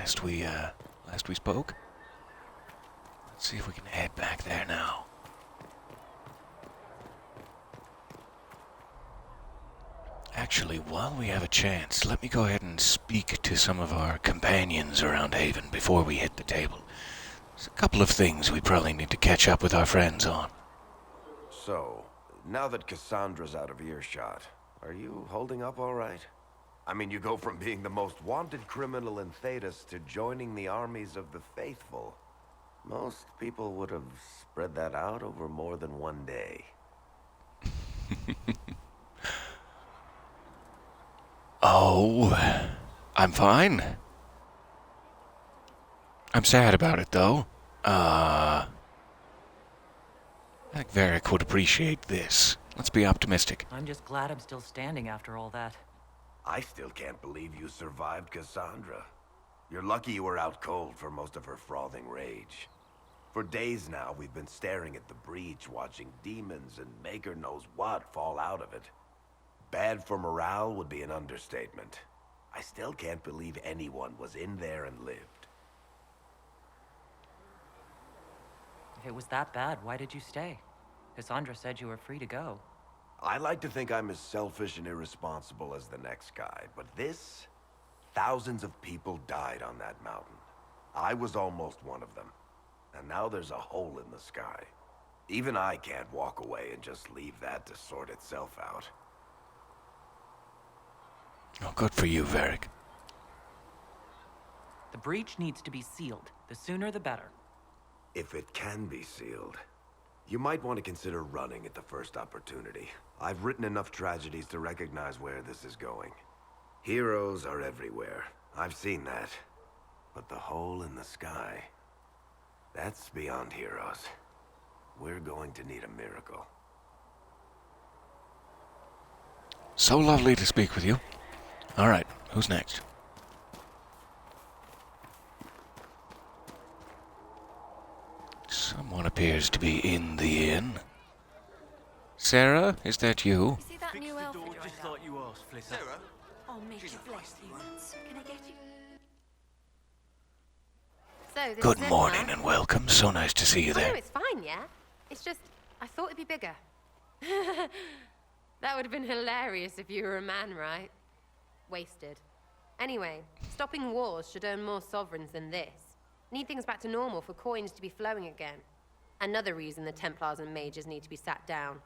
last we spoke. Let's see if we can head back there now. Actually, while we have a chance, let me go ahead and speak to some of our companions around Haven before we hit the table. There's a couple of things we probably need to catch up with our friends on. So, now that Cassandra's out of earshot, are you holding up all right? I mean, you go from being the most wanted criminal in Thedas to joining the armies of the faithful. Most people would have spread that out over more than one day. Oh, I'm fine. I'm sad about it, though. I think Varric would appreciate this. Let's be optimistic. I'm just glad I'm still standing after all that. I still can't believe you survived Cassandra. You're lucky you were out cold for most of her frothing rage. For days now, we've been staring at the breach, watching demons and maker knows what fall out of it. Bad for morale would be an understatement. I still can't believe anyone was in there and lived. If it was that bad, why did you stay? Cassandra said you were free to go. I like to think I'm as selfish and irresponsible as the next guy, but this... Thousands of people died on that mountain. I was almost one of them. And now there's a hole in the sky. Even I can't walk away and just leave that to sort itself out. Oh, good for you, Varric. The breach needs to be sealed. The sooner the better. If it can be sealed, you might want to consider running at the first opportunity. I've written enough tragedies to recognize where this is going. Heroes are everywhere. I've seen that. But the hole in the sky, that's beyond heroes. We're going to need a miracle. So lovely to speak with you. All right, who's next? Someone appears to be in the inn. Sarah, is that you? See that new elf? Just like you asked, Flitter. Sarah? I'll make you bless you. Can I get you? So, this Good is it, morning huh? and welcome. So nice to see you Oh, no, there. it's fine, yeah? It's just, I thought it'd be bigger. That would have been hilarious if you were a man, right? Wasted. Anyway, stopping wars should earn more sovereigns than this. Need things back to normal for coins to be flowing again. Another reason the Templars and mages need to be sat down.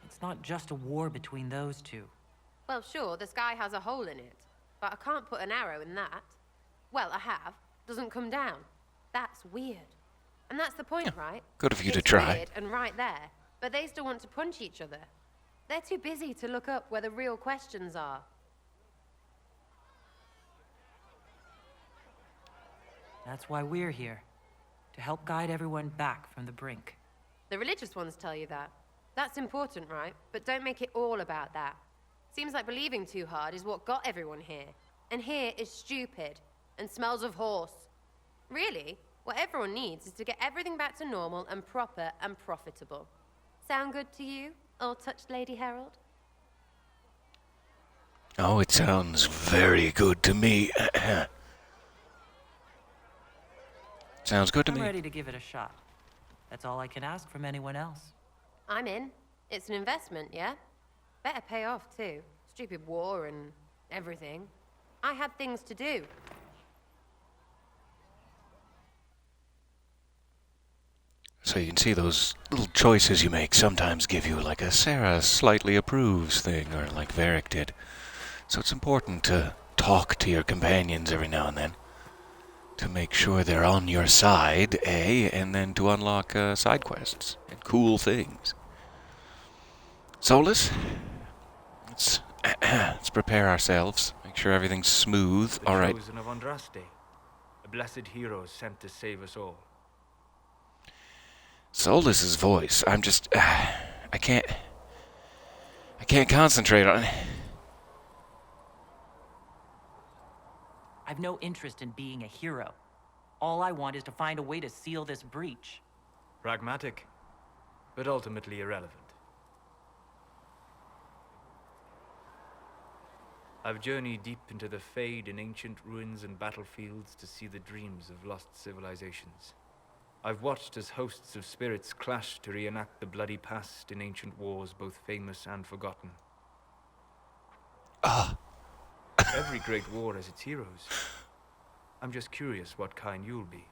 It's not just a war between those two. Well, sure, the sky has a hole in it, but I can't put an arrow in that. Well, I have. Doesn't come down. That's weird. And that's the point, right? Good of you to It's try. weird and right there, but they still want to punch each other. They're too busy to look up where the real questions are. That's why we're here. To help guide everyone back from the brink. The religious ones tell you that. That's important, right? But don't make it all about that. Seems like believing too hard is what got everyone here. And here is stupid and smells of horse. Really, what everyone needs is to get everything back to normal and proper and profitable. Sound good to you, all-touched Lady Herald? Oh, it sounds very good to me. Sounds good to I'm me. ready to give it a shot. That's all I can ask from anyone else. I'm in. It's an investment, yeah? Better pay off, too. Stupid war and everything. I had things to do. So you can see those little choices you make sometimes give you like a Sarah slightly approves thing, or like Varric did. So it's important to talk to your companions every now and then to make sure they're on your side, and then to unlock side quests and cool things. Solus, let's prepare ourselves. Make sure everything's smooth. The All right. chosen of Andraste. A blessed hero sent to save us all. Solus's voice. I'm just, I can't concentrate on it. I've no interest in being a hero. All I want is to find a way to seal this breach. Pragmatic, but ultimately irrelevant. I've journeyed deep into the Fade in ancient ruins and battlefields to see the dreams of lost civilizations. I've watched as hosts of spirits clash to reenact the bloody past in ancient wars, both famous and forgotten. Ah, Every great war has its heroes. I'm just curious what kind you'll be.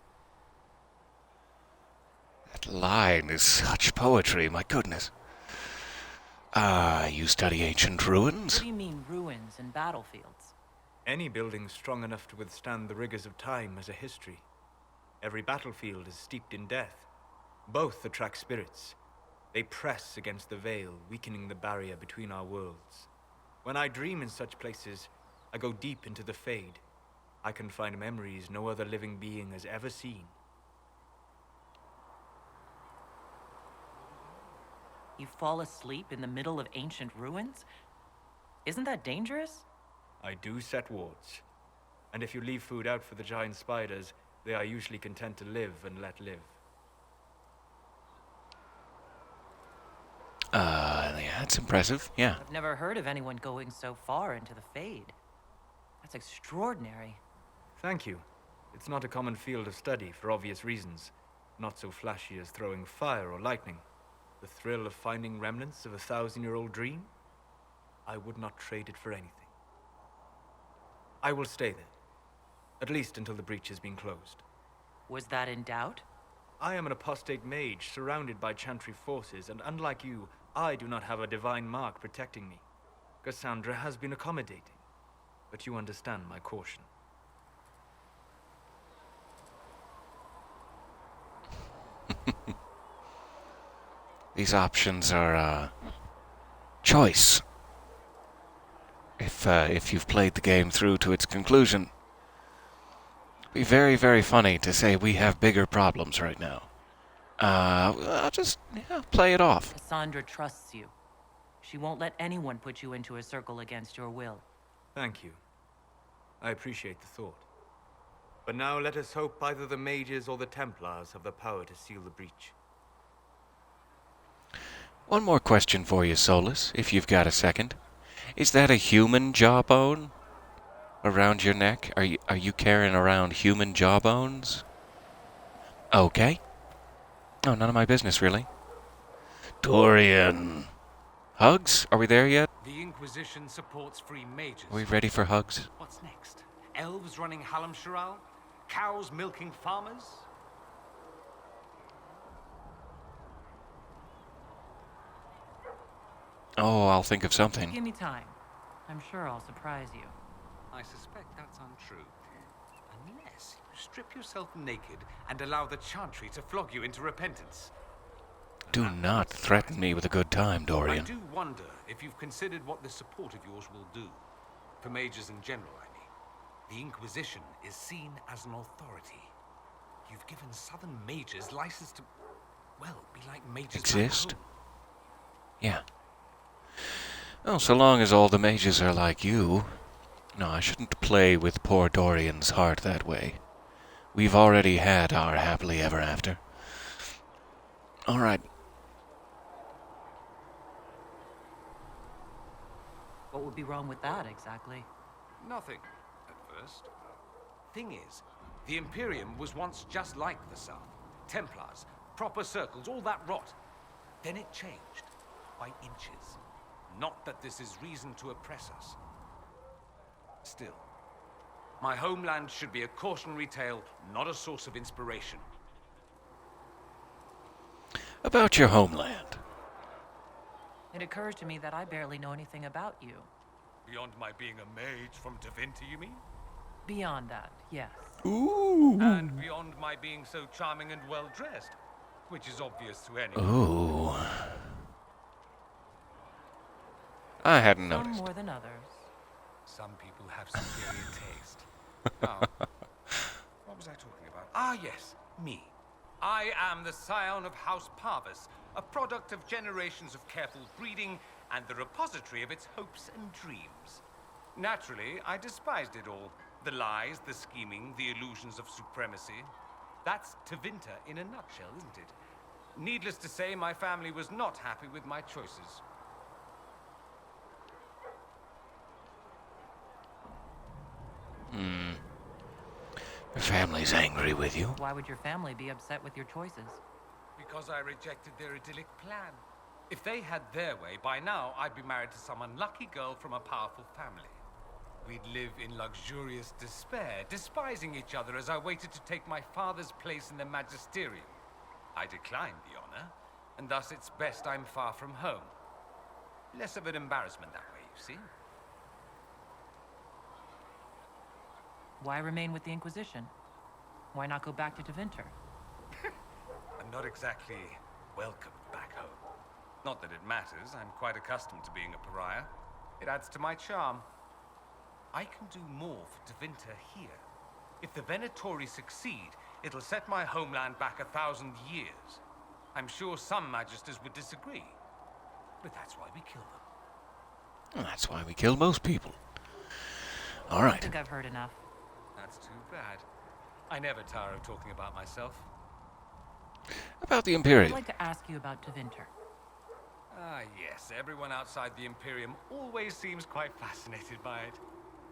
that line is such poetry, my goodness. You study ancient What ruins? do you mean, ruins and battlefields? Any building strong enough to withstand the rigors of time has a history. Every battlefield is steeped in death. Both attract spirits. They press against the veil, weakening the barrier between our worlds. When I dream in such places, I go deep into the Fade. I can find memories no other living being has ever seen. You fall asleep in the middle of ancient ruins? Isn't that dangerous? I do set wards. And if you leave food out for the giant spiders, they are usually content to live and let live. Yeah, that's impressive, yeah. I've never heard of anyone going so far into the Fade. That's extraordinary. Thank you. It's not a common field of study for obvious reasons. Not so flashy as throwing fire or lightning. The thrill of finding remnants of a 1,000-year-old dream? I would not trade it for anything. I will stay there. At least until the breach has been closed. Was that in doubt? I am an apostate mage surrounded by chantry forces, and unlike you, I do not have a divine mark protecting me. Cassandra has been accommodating, but you understand my caution. These options are, choice. If you've played the game through to its conclusion. It'd be very, very funny to say we have bigger problems right now. I'll just, play it off. Cassandra trusts you. She won't let anyone put you into a circle against your will. Thank you. I appreciate the thought. But now let us hope either the mages or the Templars have the power to seal the breach. One more question for you, Solus, if you've got a second. Is that a human jawbone around your neck? Are you carrying around human jawbones? Okay. Oh, none of my business, really. Dorian. Hugs? Are we there yet? The Inquisition supports free mages. Are we ready for hugs? What's next? Elves running Halamsharal? Cows milking farmers? Oh, I'll think of something. Give me time. I'm sure I'll surprise you. I suspect that's untrue. Unless you strip yourself naked and allow the Chantry to flog you into repentance. Do not threaten me with a good time, I Dorian. do wonder if you've considered what this support of yours will do. For mages in general, I mean. The Inquisition is seen as an authority. You've given southern mages license to, well, be like mages Exist? back home. Yeah. Well, so long as all the mages are like you. No, I shouldn't play with poor Dorian's heart that way. We've already had our happily ever after. All right. What would be wrong with that, exactly? Nothing, at first. Thing is, the Imperium was once just like the South. Templars, proper circles, all that rot. Then it changed, by inches. Not that this is reason to oppress us. Still, my homeland should be a cautionary tale, not a source of inspiration. About your homeland. It occurs to me that I barely know anything about you. Beyond my being a mage from Divinity, you mean? Beyond that, yes. Ooh. And beyond my being so charming and well-dressed, which is obvious to anyone. Ooh. I hadn't Some noticed. more than others. Some people have superior taste. Now, what was I talking about? Ah, yes, me. I am the scion of House Parvis, a product of generations of careful breeding and the repository of its hopes and dreams. Naturally, I despised it all. The lies, the scheming, the illusions of supremacy. That's Tevinter in a nutshell, isn't it? Needless to say, my family was not happy with my choices. Your family's angry with you. Why would your family be upset with your choices? Because I rejected their idyllic plan. If they had their way, by now I'd be married to some unlucky girl from a powerful family. We'd live in luxurious despair, despising each other as I waited to take my father's place in the magisterium. I declined the honor, and thus it's best I'm far from home. Less of an embarrassment that way, you see. Why remain with the Inquisition? Why not go back to Tevinter? I'm not exactly welcome back home. Not that it matters, I'm quite accustomed to being a pariah. It adds to my charm. I can do more for Tevinter here. If the Venatori succeed, it'll set my homeland back 1,000 years. I'm sure some magisters would disagree, but that's why we kill them. Well, that's why we kill most people. All I right. think I've heard enough. That's too bad. I never tire of talking about myself. About the I'd Imperium. like to ask you about Tevinter. Ah, yes, everyone outside the Imperium always seems quite fascinated by it.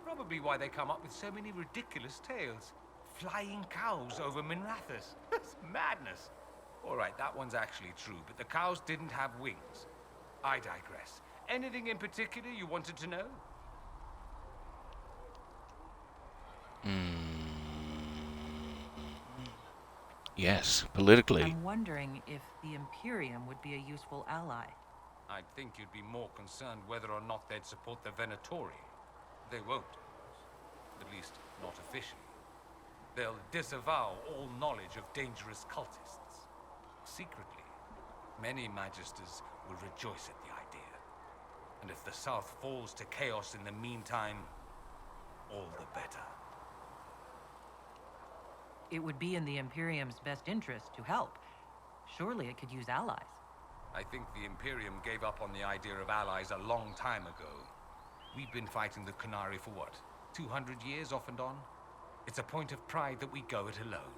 Probably why they come up with so many ridiculous tales. Flying cows over Minrathous. That's madness. All right, that one's actually true, but the cows didn't have wings. I digress. Anything in particular you wanted to know? Yes, politically. I'm wondering if the Imperium would be a useful ally. I'd think you'd be more concerned whether or not they'd support the Venatori. They won't. At least, not officially. They'll disavow all knowledge of dangerous cultists. Secretly, many magisters will rejoice at the idea. And if the South falls to chaos in the meantime, all the better. It would be in the Imperium's best interest to help. Surely it could use allies. I think the Imperium gave up on the idea of allies a long time ago. We've been fighting the Qunari for what, 200 years off and on? It's a point of pride that we go it alone.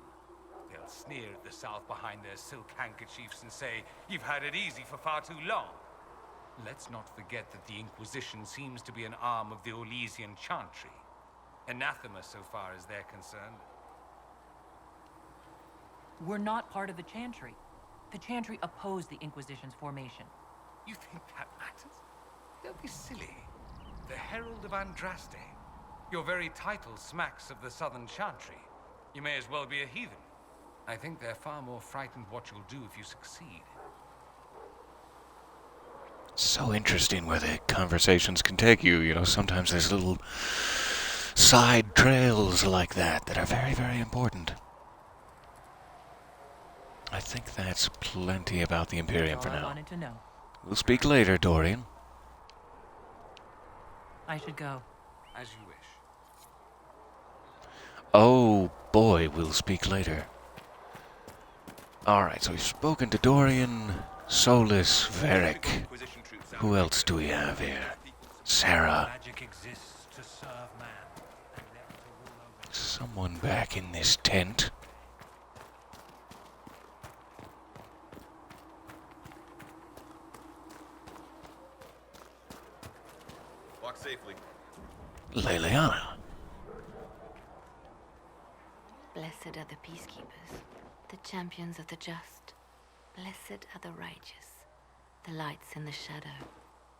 They'll sneer at the South behind their silk handkerchiefs and say, "You've had it easy for far too long." Let's not forget that the Inquisition seems to be an arm of the Orlesian Chantry. Anathema so far as they're concerned. We're not part of the Chantry. The Chantry opposed the Inquisition's formation. You think that matters? Don't be silly. The Herald of Andraste. Your very title smacks of the Southern Chantry. You may as well be a heathen. I think they're far more frightened what you'll do if you succeed. So interesting where the conversations can take you. You know, sometimes there's little side trails like that are very, very important. I think that's plenty about the Imperium That's for all I now. wanted to know. We'll speak later, Dorian. I should go. As you wish. Oh boy, we'll speak later. Alright, so we've spoken to Dorian, Solus, Varric. Who else do we have here? Sarah. Magic exists to serve man, and never to rule over. Someone back in this tent. Walk safely. Leliana. Blessed are the peacekeepers, the champions of the just. Blessed are the righteous, the lights in the shadow.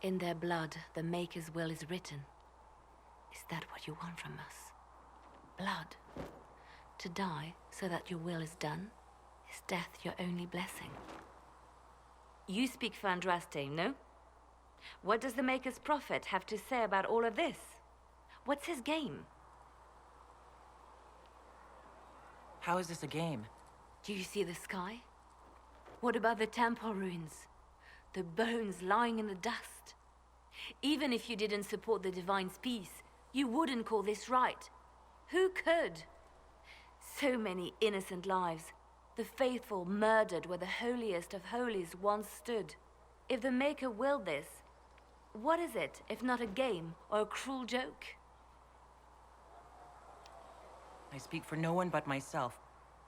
In their blood, the Maker's will is written. Is that what you want from us? Blood? To die so that your will is done? Is death your only blessing? You speak for Andraste, no? What does the Maker's prophet have to say about all of this? What's his game? How is this a game? Do you see the sky? What about the temple ruins? The bones lying in the dust? Even if you didn't support the Divine's peace, you wouldn't call this right. Who could? So many innocent lives. The faithful murdered where the holiest of holies once stood. If the Maker willed this, what is it if not a game or a cruel joke? I speak for no one but myself,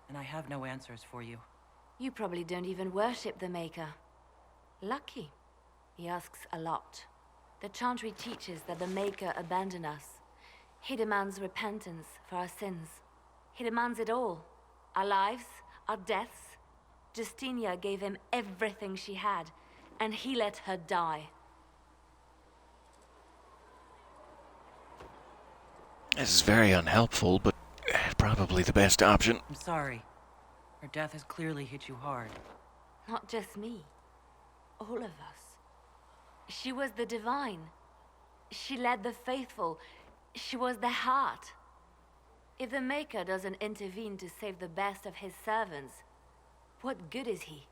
and I have no answers for you. You probably don't even worship the Maker. Lucky. He asks a lot. The Chantry teaches that the Maker abandoned us. He demands repentance for our sins. He demands it all. Our lives, our deaths. Justinia gave him everything she had, and he let her die. This is very unhelpful, but probably the best option. I'm sorry. Her death has clearly hit you hard. Not just me. All of us. She was the divine. She led the faithful. She was the heart. If the Maker doesn't intervene to save the best of his servants, what good is he?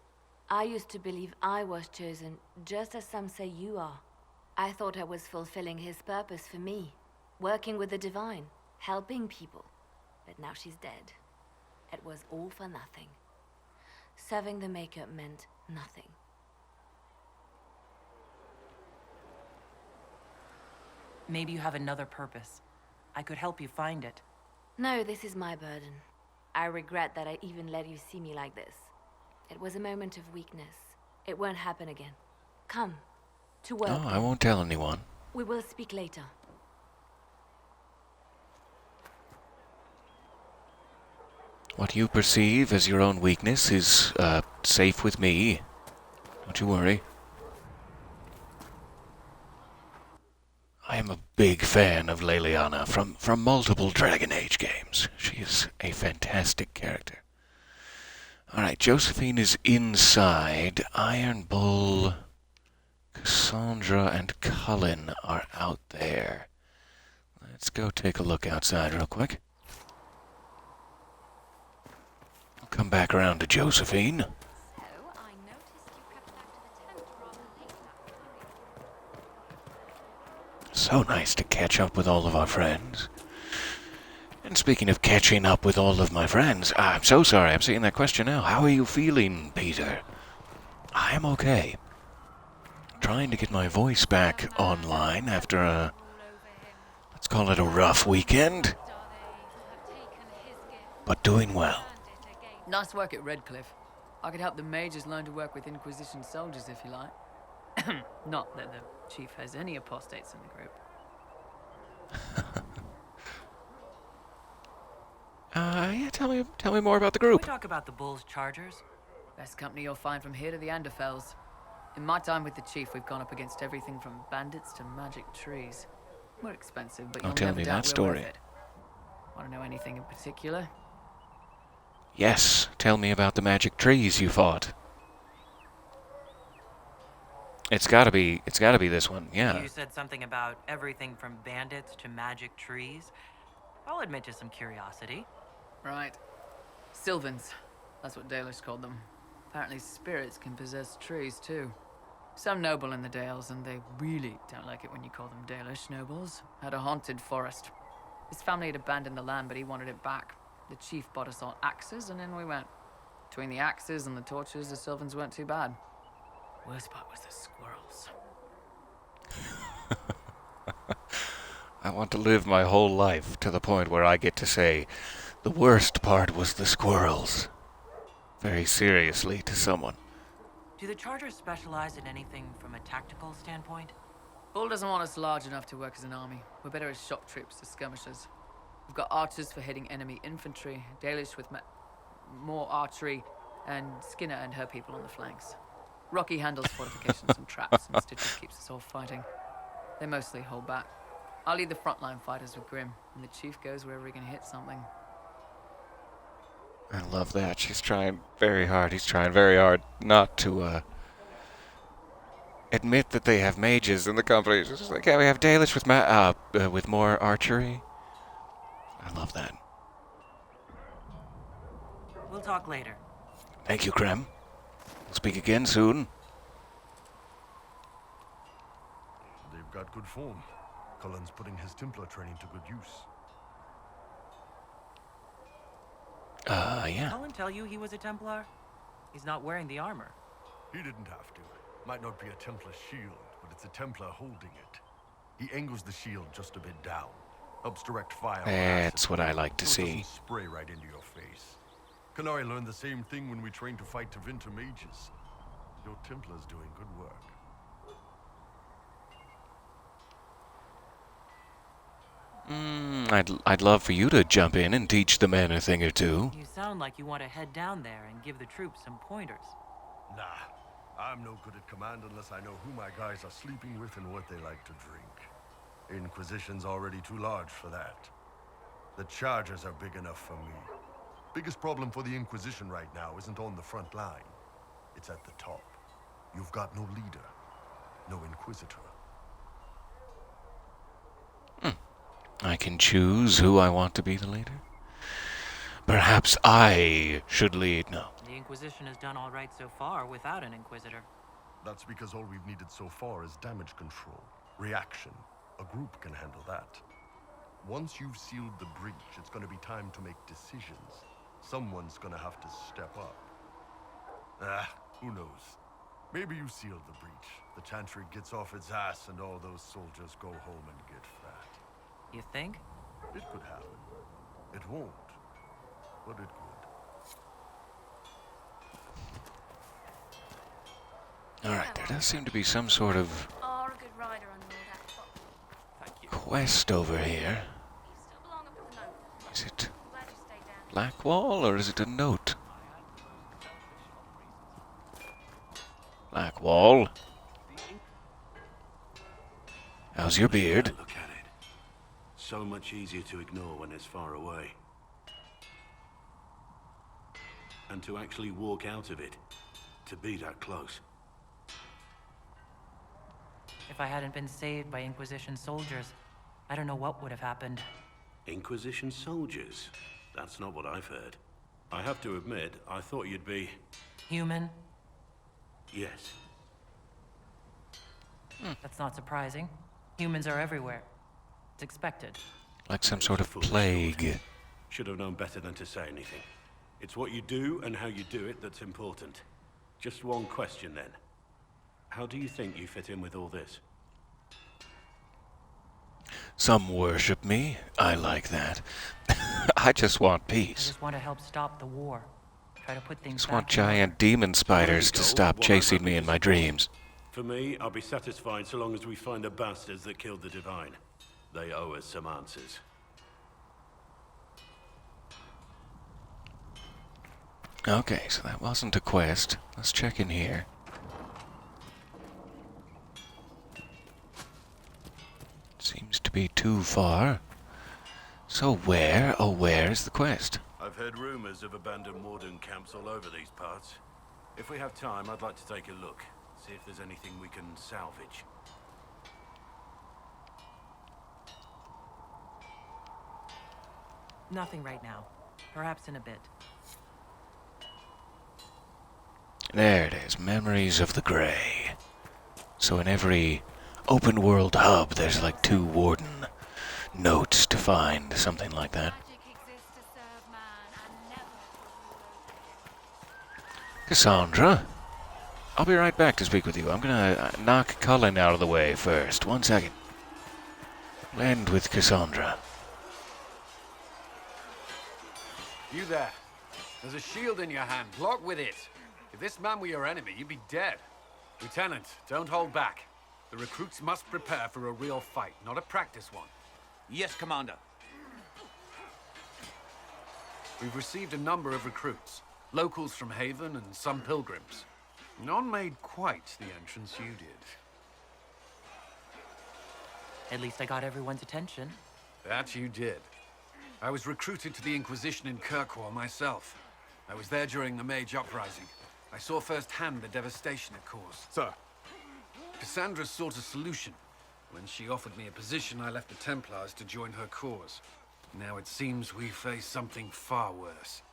I used to believe I was chosen, just as some say you are. I thought I was fulfilling his purpose for me, working with the divine, helping people. But now she's dead. It was all for nothing. Serving the Maker meant nothing. Maybe you have another purpose. I could help you find it. No, this is my burden. I regret that I even let you see me like this. It was a moment of weakness. It won't happen again. Come, to work. Oh, I won't tell anyone. We will speak later. What you perceive as your own weakness is, safe with me. Don't you worry. I am a big fan of Leliana from multiple Dragon Age games. She is a fantastic character. Alright, Josephine is inside. Iron Bull, Cassandra, and Cullen are out there. Let's go take a look outside real quick. I'll come back around to Josephine. So nice to catch up with all of our friends. And speaking of catching up with all of my friends, I'm so sorry, I'm seeing that question now. How are you feeling, Peter? I am okay. Trying to get my voice back online after a, let's call it a rough weekend. But doing well. Nice work at Redcliffe. I could help the mages learn to work with Inquisition soldiers if you like. Not that the chief has any apostates in the group. Yeah, tell me more about the group. Can we talk about the Bulls Chargers? Best company you'll find from here to the Anderfells. In my time with the chief, we've gone up against everything from bandits to magic trees. We're expensive, but you'll tell never me doubt that we're worth story. it. Want to know anything in particular? Yes, tell me about the magic trees you fought. It's gotta be this one, yeah. You said something about everything from bandits to magic trees. I'll admit to some curiosity. Right. Sylvans. That's what Dalish called them. Apparently spirits can possess trees, too. Some noble in the Dales, and they really don't like it when you call them Dalish nobles, had a haunted forest. His family had abandoned the land, but he wanted it back. The chief bought us all axes, and in we went. Between the axes and the torches, the Sylvans weren't too bad. Worst part was the squirrels. I want to live my whole life to the point where I get to say, the worst part was the squirrels. Very seriously to someone. Do the Chargers specialize in anything from a tactical standpoint? Bull doesn't want us large enough to work as an army. We're better as shock troops to skirmishers. We've got archers for hitting enemy infantry, Dalish with more archery, and Skinner and her people on the flanks. Rocky handles fortifications and traps, and Stitches keeps us all fighting. They mostly hold back. I'll lead the frontline fighters with Grim, and the chief goes wherever he can hit something. I love that. She's trying very hard. He's trying very hard not to admit that they have mages in the company. It's just like, yeah, we have Dalish with more archery. I love that. We'll talk later. Thank you, Krem. We'll speak again soon. They've got good form. Cullen's putting his Templar training to good use. Yeah. Did Cullen tell you he was a Templar? He's not wearing the armor. He didn't have to. Might not be a Templar shield, but it's a Templar holding it. He angles the shield just a bit down. Helps direct fire. That's what I like to so it see. doesn't spray right into your face. Canary learned the same thing when we trained to fight Tevinter mages. Your Templar's doing good work. I'd love for you to jump in and teach the men a thing or two. You sound like you want to head down there and give the troops some pointers. Nah, I'm no good at command unless I know who my guys are sleeping with and what they like to drink. Inquisition's already too large for that. The charges are big enough for me. Biggest problem for the Inquisition right now isn't on the front line. It's at the top. You've got no leader, no Inquisitor. I can choose who I want to be the leader. Perhaps I should lead. No. The Inquisition has done all right so far without an Inquisitor. That's because all we've needed so far is damage control, reaction. A group can handle that. Once you've sealed the breach, it's gonna be time to make decisions. Someone's gonna have to step up. Who knows? Maybe you sealed the breach. The Chantry gets off its ass and all those soldiers go home and get fat. You think? It could happen. It won't, but it could. Alright, there does seem to be some sort of Are a good rider on Lord Atfop. Thank you. quest over here. You still belong up at the note. Is it I'm glad you stayed down. Blackwall or is it a note? Blackwall. How's your beard? Look at it. So much easier to ignore when it's far away. And to actually walk out of it, to be that close. If I hadn't been saved by Inquisition soldiers, I don't know what would have happened. Inquisition soldiers? That's not what I've heard. I have to admit, I thought you'd be... Human? Yes. That's not surprising. Humans are everywhere. It's expected. Like some sort of Foolish plague. thought. Should have known better than to say anything. It's what you do and how you do it that's important. Just one question then. How do you think you fit in with all this? Some worship me. I like that. I just want I peace. just want to help stop the war. Try to put things Just back want in order. giant demon spiders to go. stop What I'm chasing happy me to in my support. dreams. For me, I'll be satisfied so long as we find the bastards that killed the Divine. They owe us some answers. Okay, so that wasn't a quest. Let's check in here. Seems to be too far. So where, oh where's the quest? I've heard rumors of abandoned warden camps all over these parts. If we have time, I'd like to take a look. See if there's anything we can salvage. Nothing right now. Perhaps in a bit. There it is, Memories of the Grey. So in every open world hub, there's like 2 warden notes to find, something like that. Magic exists to serve man and never to rule over. Cassandra, I'll be right back to speak with you. I'm gonna knock Cullen out of the way first. 1 second. We'll end with Cassandra. You there. There's a shield in your hand. Block with it. If this man were your enemy, you'd be dead. Lieutenant, don't hold back. The recruits must prepare for a real fight, not a practice one. Yes, Commander. We've received a number of recruits. Locals from Haven and some pilgrims. None made quite the entrance you did. At least I got everyone's attention. That you did. I was recruited to the Inquisition in Kirkwall myself. I was there during the Mage Uprising. I saw firsthand the devastation it caused. Sir, Cassandra sought a solution. When she offered me a position, I left the Templars to join her cause. Now it seems we face something far worse.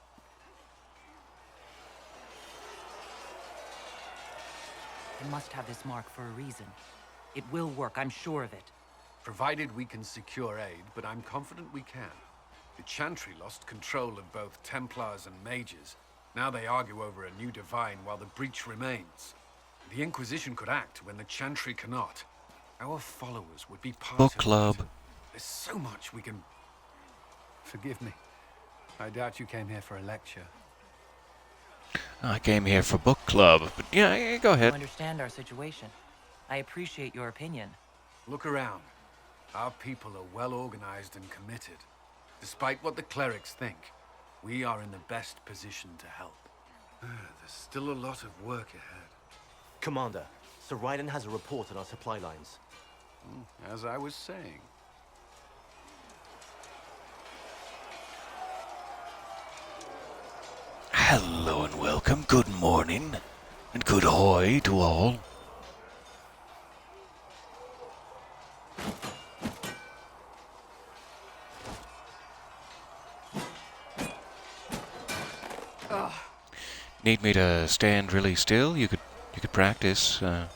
They must have this mark for a reason. It will work, I'm sure of it. Provided we can secure aid, but I'm confident we can. The Chantry lost control of both Templars and Mages. Now they argue over a new Divine while the breach remains. The Inquisition could act when the Chantry cannot. Our followers would be part Book of club. it. There's so much we can... Forgive me. I doubt you came here for a lecture. I came here for book club, but go You ahead. understand our situation. I appreciate your opinion. Look around. Our people are well organized and committed. Despite what the clerics think, we are in the best position to help. There's still a lot of work ahead. Commander, Sir Ryden has a report on our supply lines. As I was saying. Hello and welcome, good morning, and good hoy to all. Need me to stand really still? You could practice. I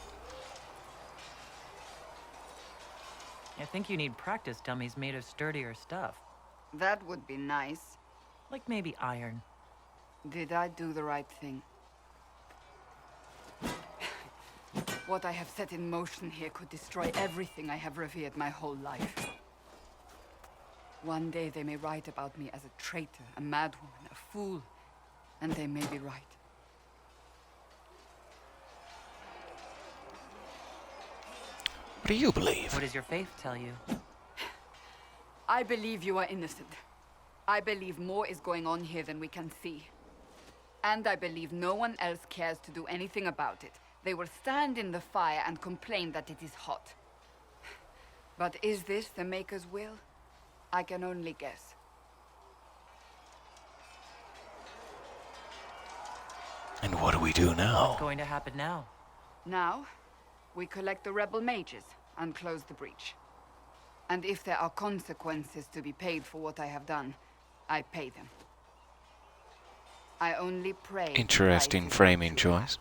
think you need practice dummies made of sturdier stuff. That would be nice. Like maybe iron. Did I do the right thing? What I have set in motion here could destroy everything I have revered my whole life. One day they may write about me as a traitor, a madwoman, a fool, and they may be right. What do you believe? What does your faith tell you? I believe you are innocent. I believe more is going on here than we can see. And I believe no one else cares to do anything about it. They will stand in the fire and complain that it is hot. But is this the Maker's will? I can only guess. And what do we do now? What's going to happen now? Now, we collect the rebel mages and close the breach. And if there are consequences to be paid for what I have done, I pay them. I only pray. Interesting framing choice.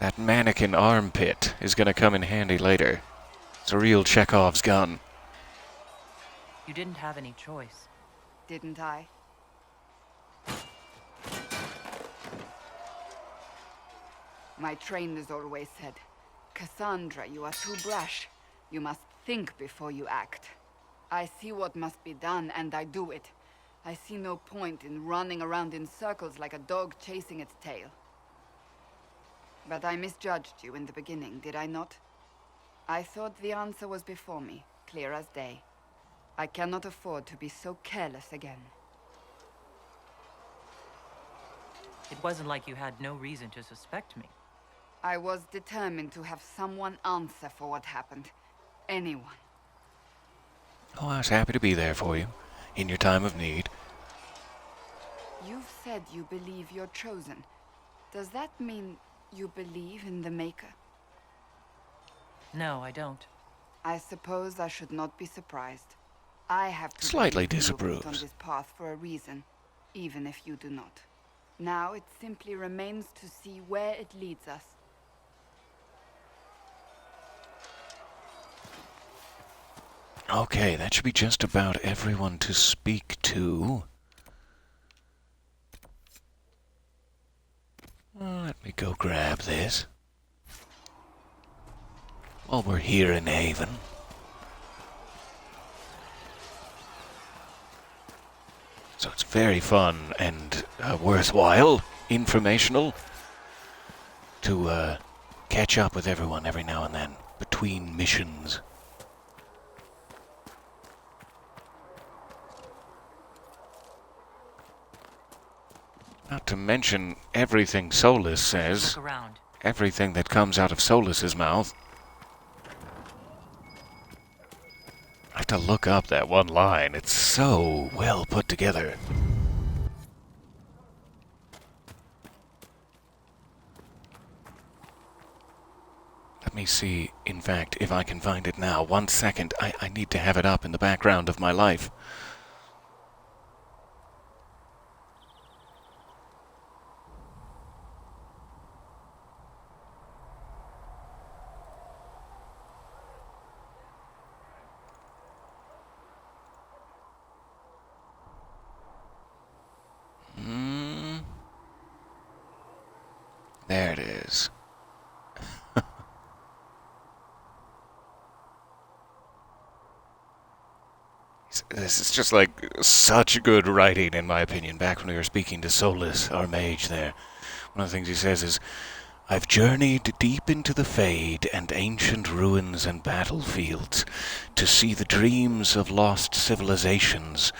That mannequin armpit is gonna come in handy later. It's a real Chekhov's gun. You didn't have any choice. Didn't I? My trainers always said, Cassandra, you are too brash. You must think before you act. I see what must be done, and I do it. I see no point in running around in circles like a dog chasing its tail. But I misjudged you in the beginning, did I not? I thought the answer was before me, clear as day. I cannot afford to be so careless again. It wasn't like you had no reason to suspect me. I was determined to have someone answer for what happened. Anyone. Oh, I was happy to be there for you, in your time of need. You've said you believe you're chosen. Does that mean you believe in the Maker? No, I don't. I suppose I should not be surprised. I have to Slightly believe you were put disapproves. on this path for a reason, even if you do not. Now it simply remains to see where it leads us. Okay, that should be just about everyone to speak to. Let me go grab this. While we're here in Haven. So it's very fun and worthwhile, informational, to catch up with everyone every now and then, between missions. Not to mention everything Solus says. Look around. Everything that comes out of Solus's mouth. I have to look up that one line. It's so well put together. Let me see, in fact, if I can find it now. 1 second. I need to have it up in the background of my life. There it is. This is just like such good writing, in my opinion. Back when we were speaking to Solus, our mage there, one of the things he says is, I've journeyed deep into the Fade and ancient ruins and battlefields to see the dreams of lost civilizations.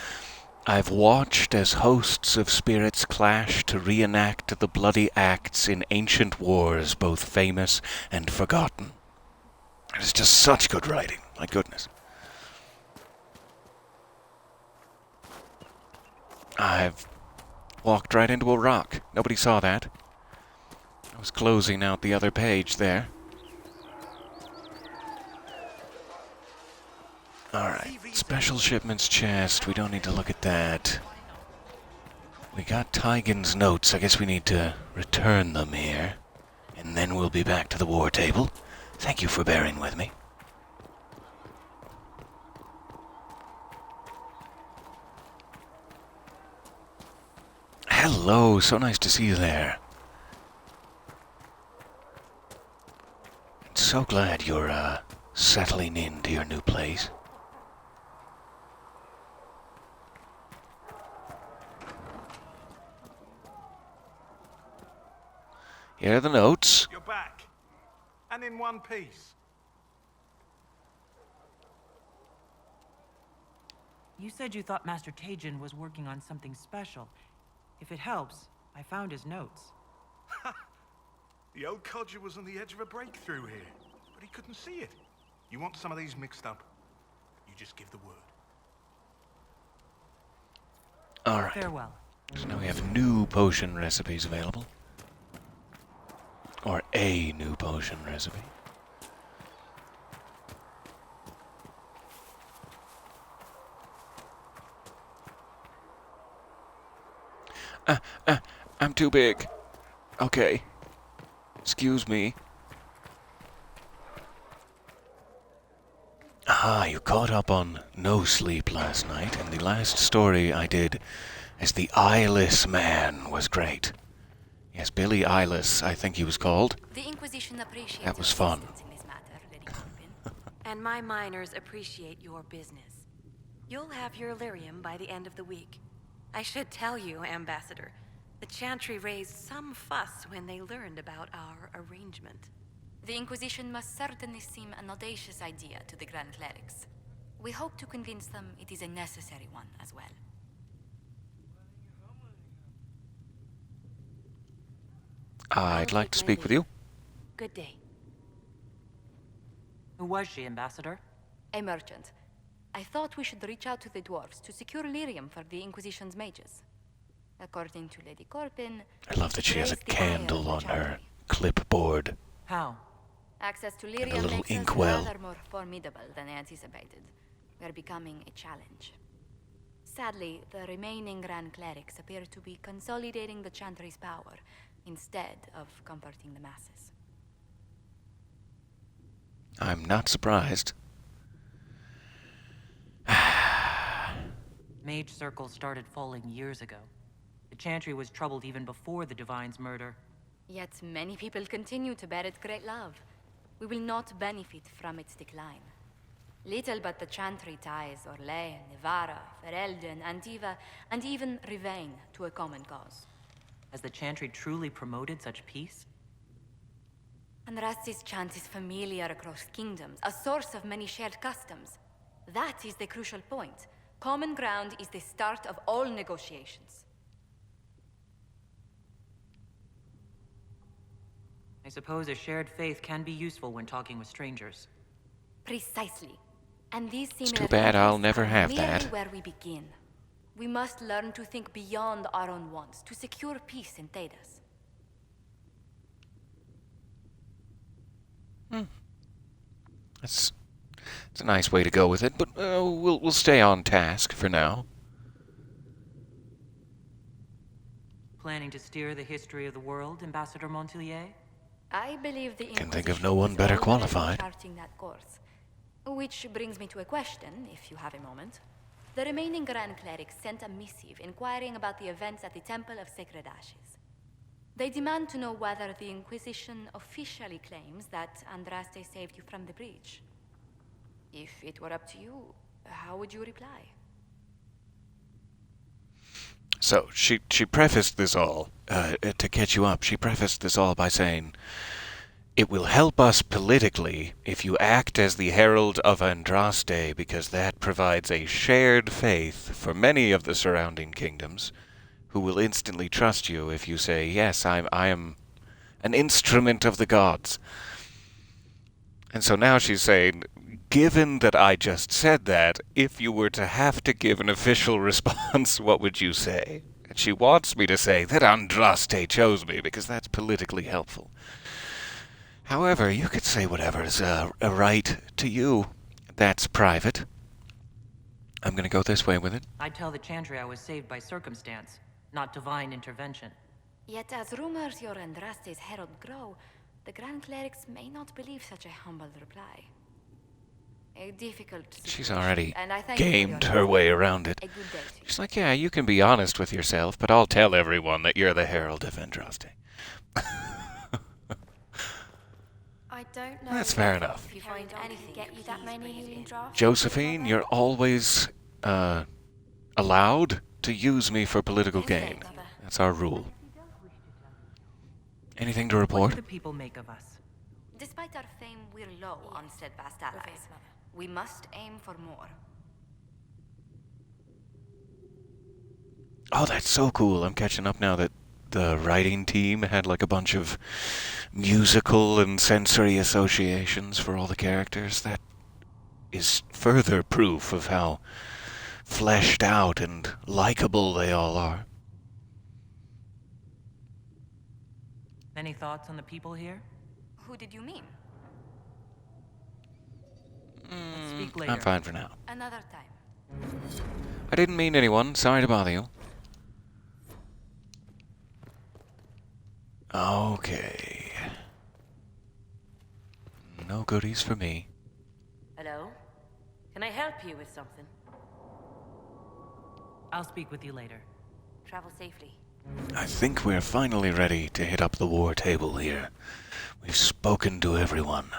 I've watched as hosts of spirits clash to reenact the bloody acts in ancient wars, both famous and forgotten. It's just such good writing, my goodness. I've walked right into a rock. Nobody saw that. I was closing out the other page there. Alright, special shipments chest. We don't need to look at that. We got Tygan's notes. I guess we need to return them here. And then we'll be back to the war table. Thank you for bearing with me. Hello, so nice to see you there. So glad you're, settling into your new place. Here are the notes. You're back. And in one piece. You said you thought Master Tajin was working on something special. If it helps, I found his notes. The old codger was on the edge of a breakthrough here, but he couldn't see it. You want some of these mixed up? You just give the word. Alright. Farewell. So now we have new potion recipes available. Or a new potion recipe. I'm too big. Okay. Excuse me. Ah, you caught up on no sleep last night, and the last story I did as the Eyeless Man was great. Yes, Billy Eyeless, I think he was called. The Inquisition appreciates that was fun. in this matter, Lady Corbin. And my miners appreciate your business. You'll have your lyrium by the end of the week. I should tell you, Ambassador, the Chantry raised some fuss when they learned about our arrangement. The Inquisition must certainly seem an audacious idea to the Grand Clerics. We hope to convince them it is a necessary one as well. I'd like to speak with you. Good day. Who was she, Ambassador? A merchant. I thought we should reach out to the dwarves to secure lyrium for the Inquisition's mages. According to Lady Corbin, I love that she has a candle on her clipboard. How? Access to And a lyrium little makes inkwell. us rather more formidable than anticipated. We're becoming a challenge. Sadly, the remaining Grand Clerics appear to be consolidating the Chantry's power instead of comforting the masses. I'm not surprised. Mage circles started falling years ago. The Chantry was troubled even before the Divine's murder. Yet many people continue to bear it great love. We will not benefit from its decline. Little but the Chantry ties Orlais, Nevarra, Ferelden, Antiva, and even Rivain to a common cause. Has the Chantry truly promoted such peace? Andras's chant is familiar across kingdoms, a source of many shared customs. That is the crucial point. Common ground is the start of all negotiations. I suppose a shared faith can be useful when talking with strangers. Precisely. And these It's similar too bad I'll interests never are have merely that. where we begin. We must learn to think beyond our own wants, to secure peace in Thedas. It's a nice way to go with it, but we'll stay on task for now. Planning to steer the history of the world, Ambassador Montilier? I believe the Can think of Inquisition no one is better already qualified. charting that course. Which brings me to a question, if you have a moment. The remaining Grand Clerics sent a missive inquiring about the events at the Temple of Sacred Ashes. They demand to know whether the Inquisition officially claims that Andraste saved you from the breach. If it were up to you, how would you reply? So she prefaced this all, to catch you up, she prefaced this all by saying, "It will help us politically if you act as the herald of Andraste, because that provides a shared faith for many of the surrounding kingdoms, who will instantly trust you if you say, yes, I am an instrument of the gods." And so now she's saying, given that I just said that, if you were to have to give an official response, what would you say? And she wants me to say that Andraste chose me, because that's politically helpful. However, you could say whatever is a right to you. That's private. I'm going to go this way with it. I'd tell the Chantry I was saved by circumstance, not divine intervention. Yet as rumors your Andraste's herald grow, the Grand Clerics may not believe such a humble reply. A difficult situation, She's already and I thank gamed you for her your way around it. A good day. She's like, yeah, you can be honest with yourself, but I'll tell everyone that you're the herald of Andraste. I don't know. That's fair enough. If you find anything, get you that many healing drafts. Josephine, you're always allowed to use me for political gain. That's our rule. Anything to report? What do the people make of us? Despite our fame, we're low on steadfast allies. We must aim for more. Oh, that's so cool. I'm catching up now that the writing team had like a bunch of musical and sensory associations for all the characters. That is further proof of how fleshed out and likable they all are. Any thoughts on the people here? Who did you mean? Let's speak later. I'm fine for now. Another time. I didn't mean anyone. Sorry to bother you. Okay. No goodies for me. Hello? Can I help you with something? I'll speak with you later. Travel safely. I think we're finally ready to hit up the war table here. We've spoken to everyone.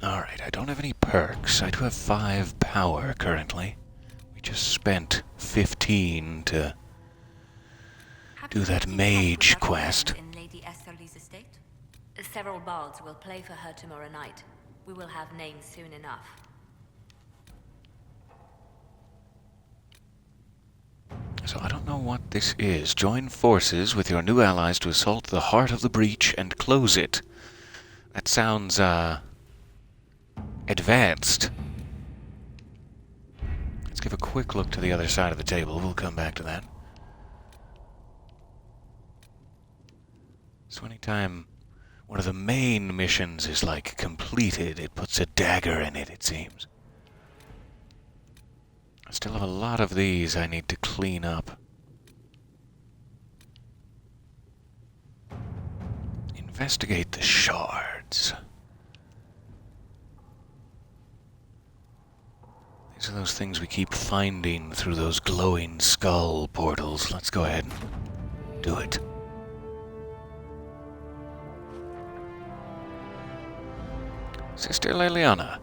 Alright, I don't have any perks. I do have 5 power currently. We just spent 15 to do that mage quest. In Lady Estherly's estate? Several bards will play for her tomorrow night. We will have names soon enough. So I don't know what this is. Join forces with your new allies to assault the heart of the breach and close it. That sounds, advanced. Let's give a quick look to the other side of the table. We'll come back to that. So anytime one of the main missions is, like, completed, it puts a dagger in it, it seems. I still have a lot of these I need to clean up. Investigate the shards. These are those things we keep finding through those glowing skull portals. Let's go ahead and do it. Sister Leliana,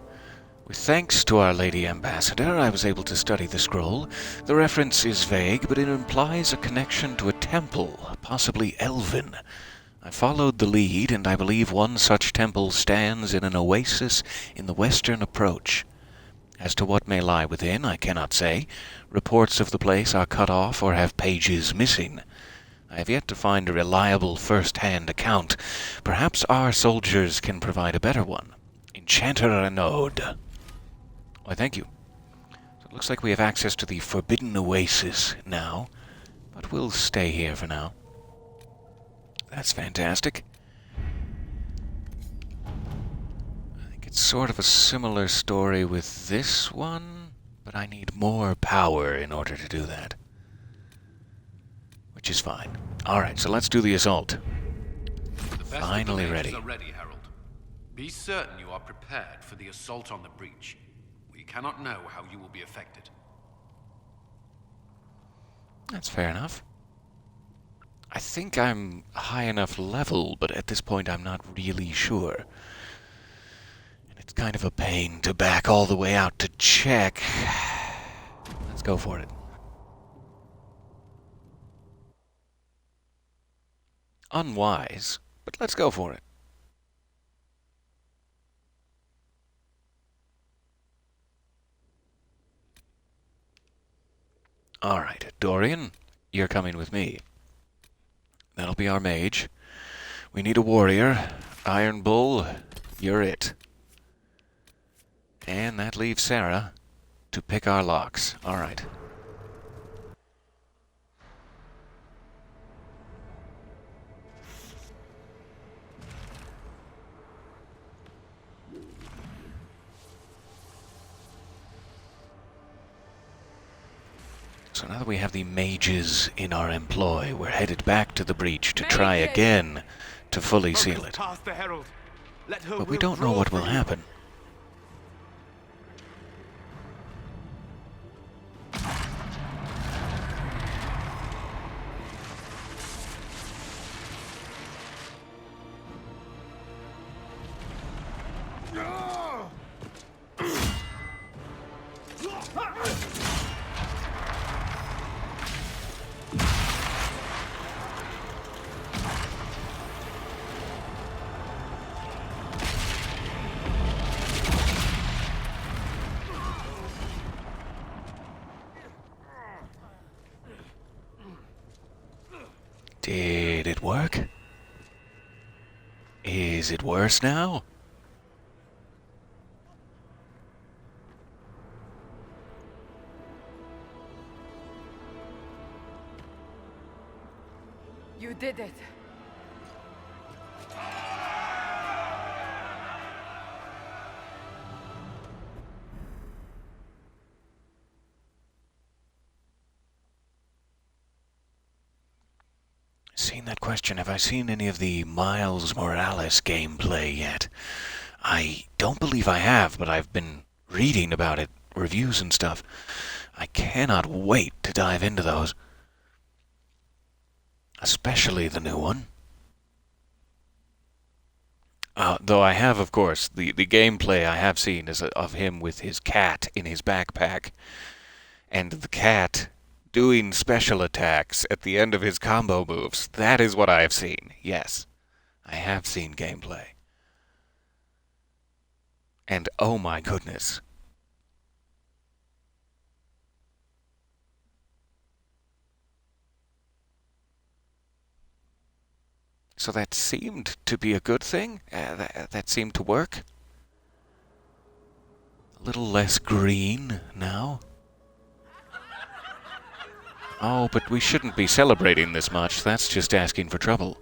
with thanks to our Lady Ambassador, I was able to study the scroll. The reference is vague, but it implies a connection to a temple, possibly elven. I followed the lead, and I believe one such temple stands in an oasis in the western approach. As to what may lie within, I cannot say. Reports of the place are cut off or have pages missing. I have yet to find a reliable first-hand account. Perhaps our soldiers can provide a better one. Enchanter Renaud. Why, thank you. So it looks like we have access to the Forbidden Oasis now, but we'll stay here for now. That's fantastic. I think it's sort of a similar story with this one, but I need more power in order to do that. Which is fine. Alright, so let's do the assault. Finally ready. Harold. Be certain you are prepared for the assault on the breach. We cannot know how you will be affected. That's fair enough. I think I'm high enough level, but at this point I'm not really sure. And it's kind of a pain to back all the way out to check. Let's go for it. Unwise, but let's go for it. Alright, Dorian, you're coming with me. That'll be our mage. We need a warrior. Iron Bull, you're it. And that leaves Sarah to pick our locks. Alright. So now that we have the mages in our employ, we're headed back to the breach to try again to fully seal it. But we don't know what will happen. Did it work? Is it worse now? You did it. Seen that question, have I seen any of the Miles Morales gameplay yet? I don't believe I have, but I've been reading about it, reviews and stuff. I cannot wait to dive into those. Especially the new one. Though I have, of course, the gameplay I have seen is of him with his cat in his backpack. And the cat doing special attacks at the end of his combo moves. That is what I have seen. Yes, I have seen gameplay. And oh my goodness. So that seemed to be a good thing. That seemed to work. A little less green now. Oh, but we shouldn't be celebrating this much. That's just asking for trouble.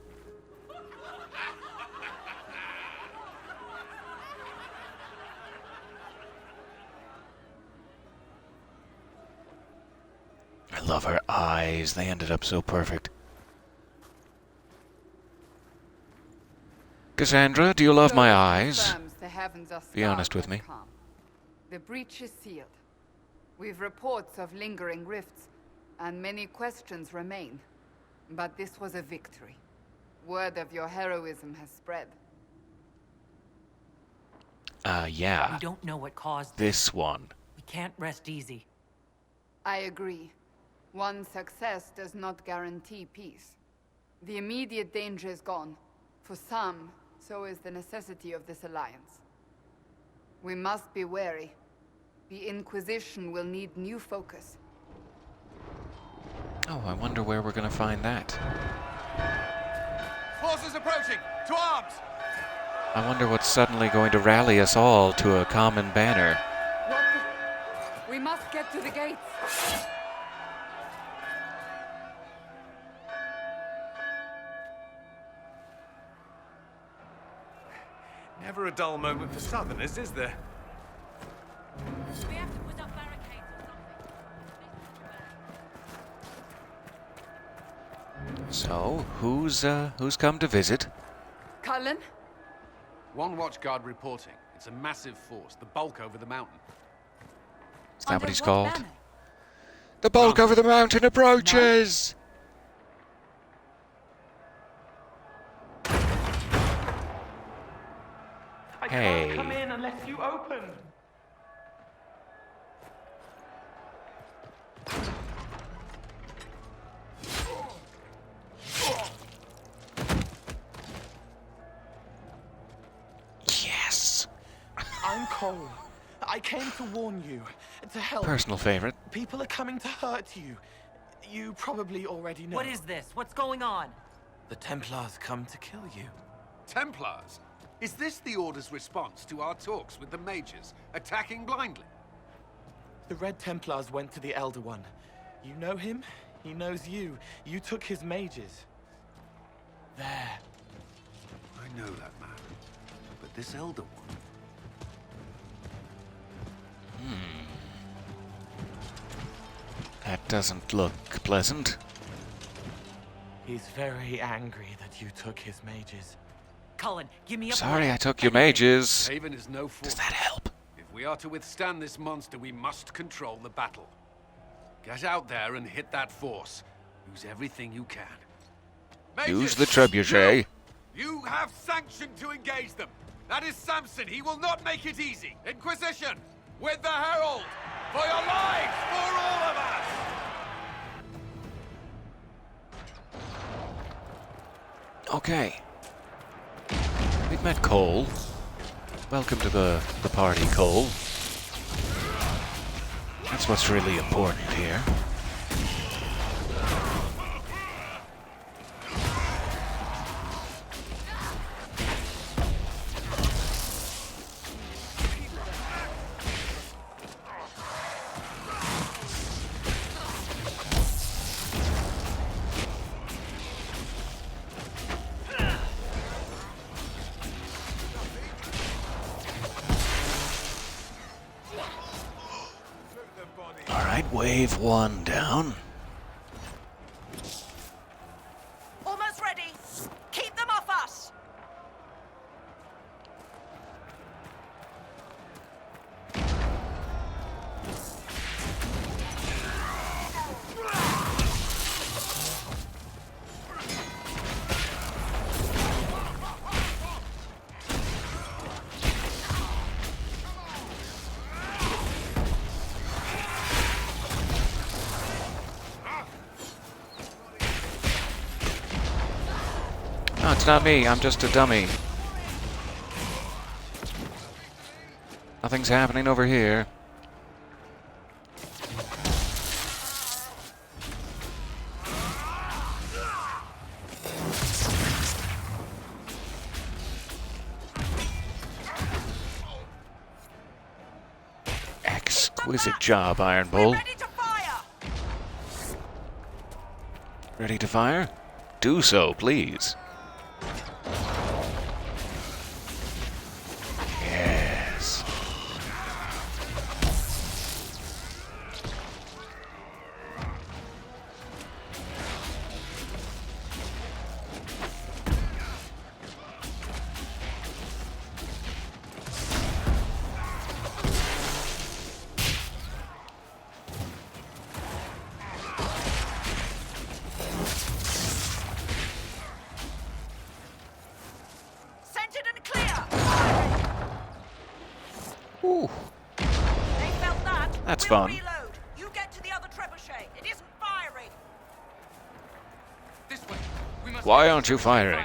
I love her eyes. They ended up so perfect. Cassandra, do you love my eyes? Be honest with me. The breach is sealed. We've reports of lingering rifts, and many questions remain. But this was a victory. Word of your heroism has spread. Yeah. We don't know what caused this one. We can't rest easy. I agree. One success does not guarantee peace. The immediate danger is gone. For some, so is the necessity of this alliance. We must be wary. The Inquisition will need new focus. Oh, I wonder where we're going to find that. Forces approaching! To arms! I wonder what's suddenly going to rally us all to a common banner. We must get to the gates! Never a dull moment for Southerners, is there? We have to put up barricades or something. So, who's come to visit? Cullen? One watchguard reporting. It's a massive force, the bulk over the mountain. Is that what he's called? The bulk over the mountain approaches! I Hey. can't come in unless you open. Yes! I'm Cole. I came to warn you, to help. Personal favorite. People are coming to hurt you. You probably already know. What is this? What's going on? The Templars come to kill you. Templars? Is this the Order's response to our talks with the mages, attacking blindly? The Red Templars went to the Elder One. You know him? He knows you. You took his mages. There. I know that man. But this Elder One... That doesn't look pleasant. He's very angry that you took his mages. Cullen, give me a Sorry I took your mages. Haven is no force. Does that help? If we are to withstand this monster, we must control the battle. Get out there and hit that force. Use everything you can. Use the trebuchet. You have sanction to engage them. That is Samson. He will not make it easy. Inquisition, with the Herald, for your lives, for all of us. Okay. We've met Cole. Welcome to the party, Cole. That's what's really important here. Alright, wave one down. Almost ready. Keep them off us. No, it's not me. I'm just a dummy. Nothing's happening over here. Exquisite job, Iron Bull. Ready to fire. Ready to fire? Do so, please. Yes. Centered and clear. Ooh, They felt that. That's We'll fun. Reload. You get to the other trebuchet. It isn't firing. This way. We must why aren't you firing?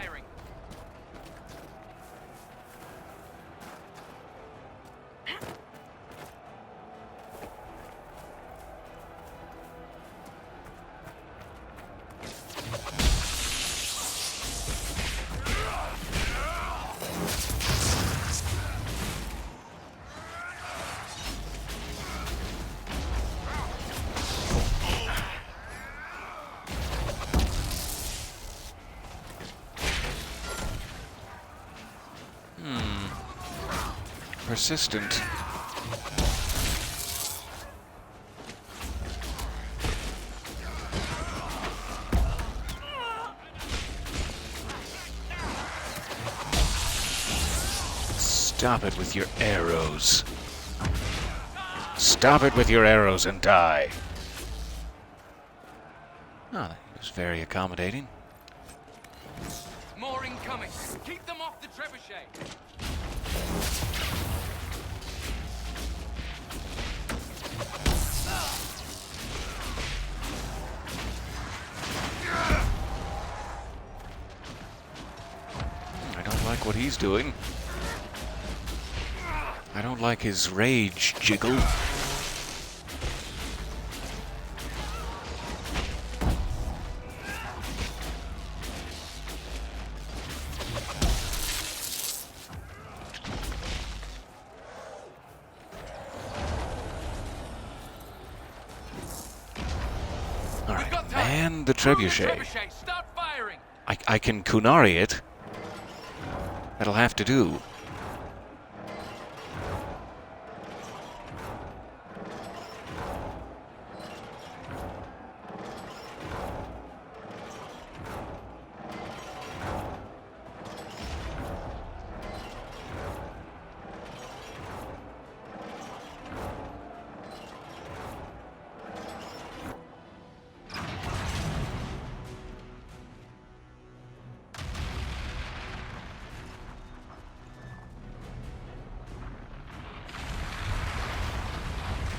Persistent. Stop it with your arrows. Stop it with your arrows and die. Oh, he was very accommodating. More incoming. Keep them off the trebuchet. I don't like what he's doing. I don't like his rage jiggle. Alright, man the trebuchet. Start firing. I can kunari it. That'll have to do.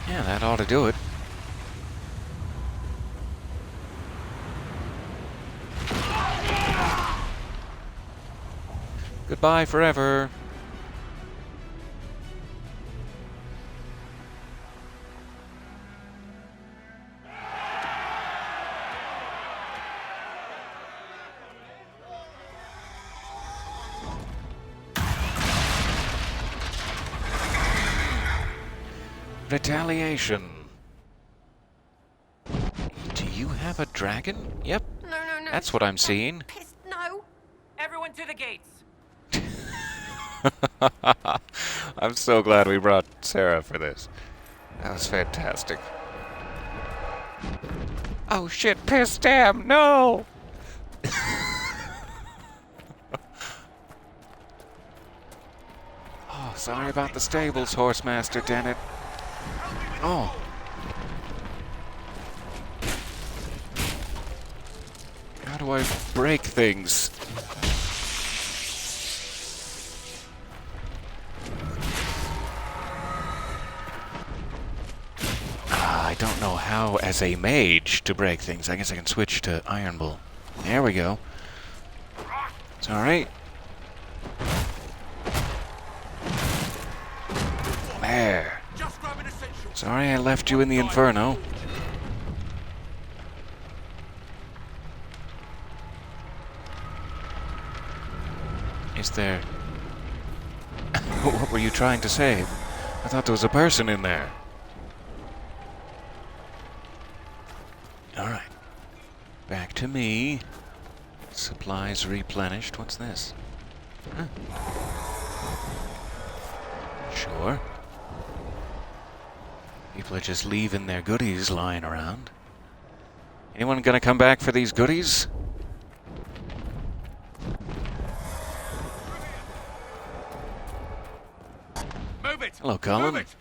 Yeah, that ought to do it. Goodbye forever. Retaliation. Do you have a dragon? Yep. No, no, no. That's what I'm seeing. No. Everyone to the gates. I'm so glad we brought Sarah for this. That was fantastic. Oh shit, piss damn, no! Oh, sorry about the stables, Horsemaster Dennett. Oh. How do I break things? I don't know how, as a mage, to break things. I guess I can switch to Iron Bull. There we go. It's alright. There. Sorry I left you in the inferno. Is there... What were you trying to say? I thought there was a person in there. Alright. Back to me. Supplies replenished. What's this? Huh. Sure. People are just leaving their goodies lying around. Anyone gonna come back for these goodies? Move it. Hello, Colin. Move it.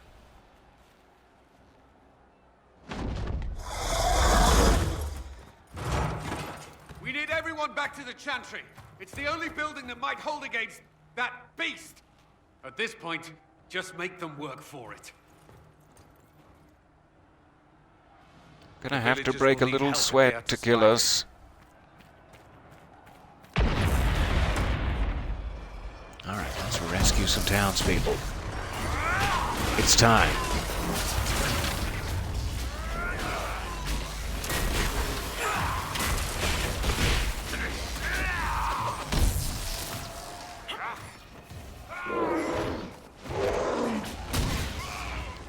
We need everyone back to the Chantry. It's the only building that might hold against that beast. At this point, just make them work for it. Gonna have to break a little sweat to kill us. Alright, let's rescue some townspeople. It's time.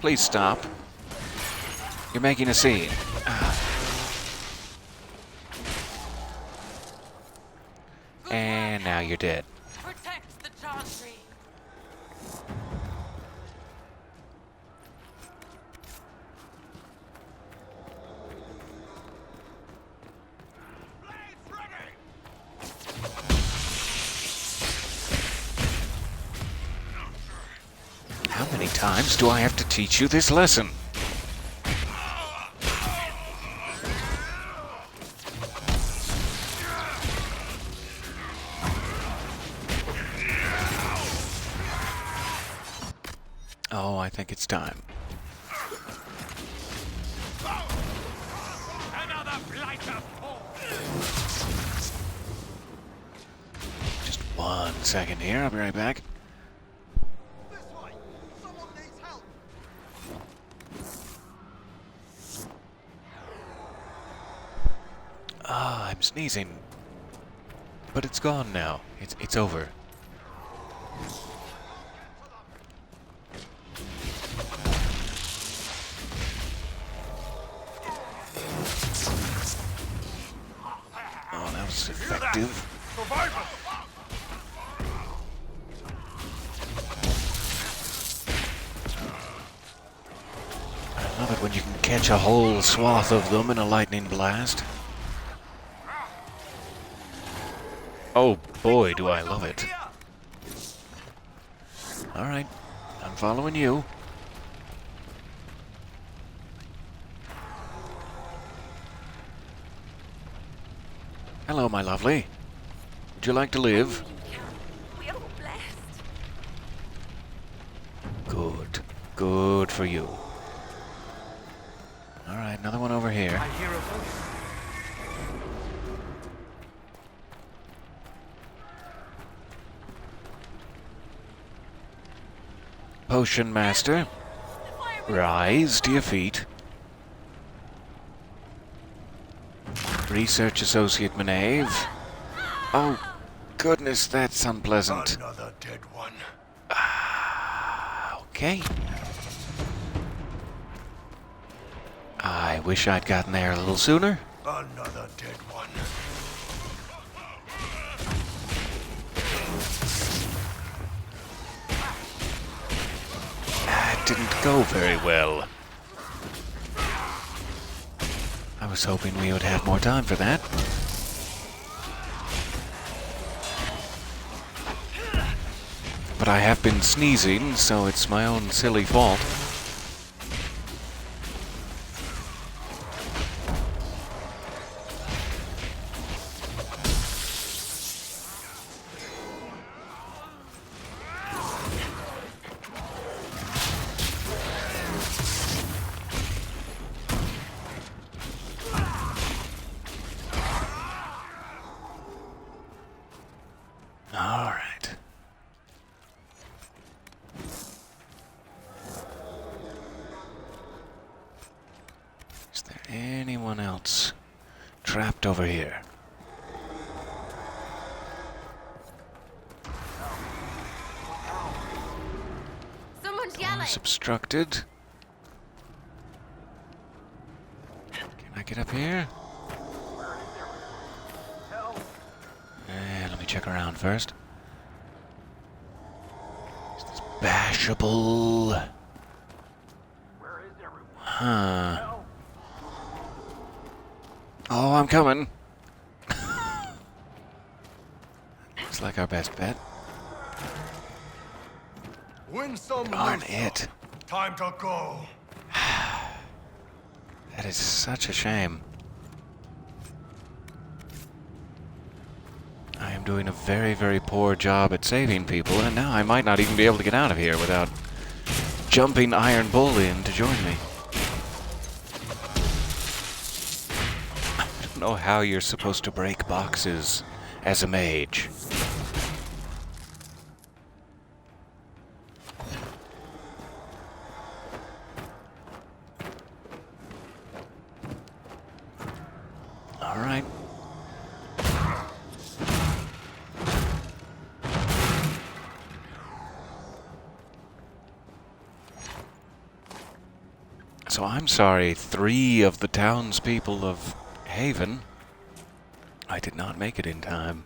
Please stop. You're making a scene. And now you're dead. Protect the Chantry. How many times do I have to teach you this lesson? think it's time. Another blight of Just 1 second here. I'll be right back. Ah, I'm sneezing. But it's gone now. It's over. Oh, that was effective. I love it when you can catch a whole swath of them in a lightning blast. Oh boy, do I love it. Alright, I'm following you. Hello, my lovely. Would you like to live? We are blessed. Good. Good for you. Alright, another one over here. I hear a voice. Potion Master, rise to your feet. Research Associate Manave. Oh, goodness, that's unpleasant. Another dead one. Okay. I wish I'd gotten there a little sooner. Another dead one. That didn't go very well. I was hoping we would have more time for that. But I have been sneezing, so it's my own silly fault. All right. Is there anyone else trapped over here? Someone's yelling. It's obstructed. Can I get up here? Let me check around first. Is this bashable? Huh. Oh, I'm coming. Looks like our best bet. Win some, Darn lose it. some. Time to go. That is such a shame. I am doing a very, very poor job at saving people, and now I might not even be able to get out of here without jumping Iron Bull in to join me. I don't know how you're supposed to break boxes as a mage. All right. So I'm sorry, 3 of the townspeople of Haven, I did not make it in time.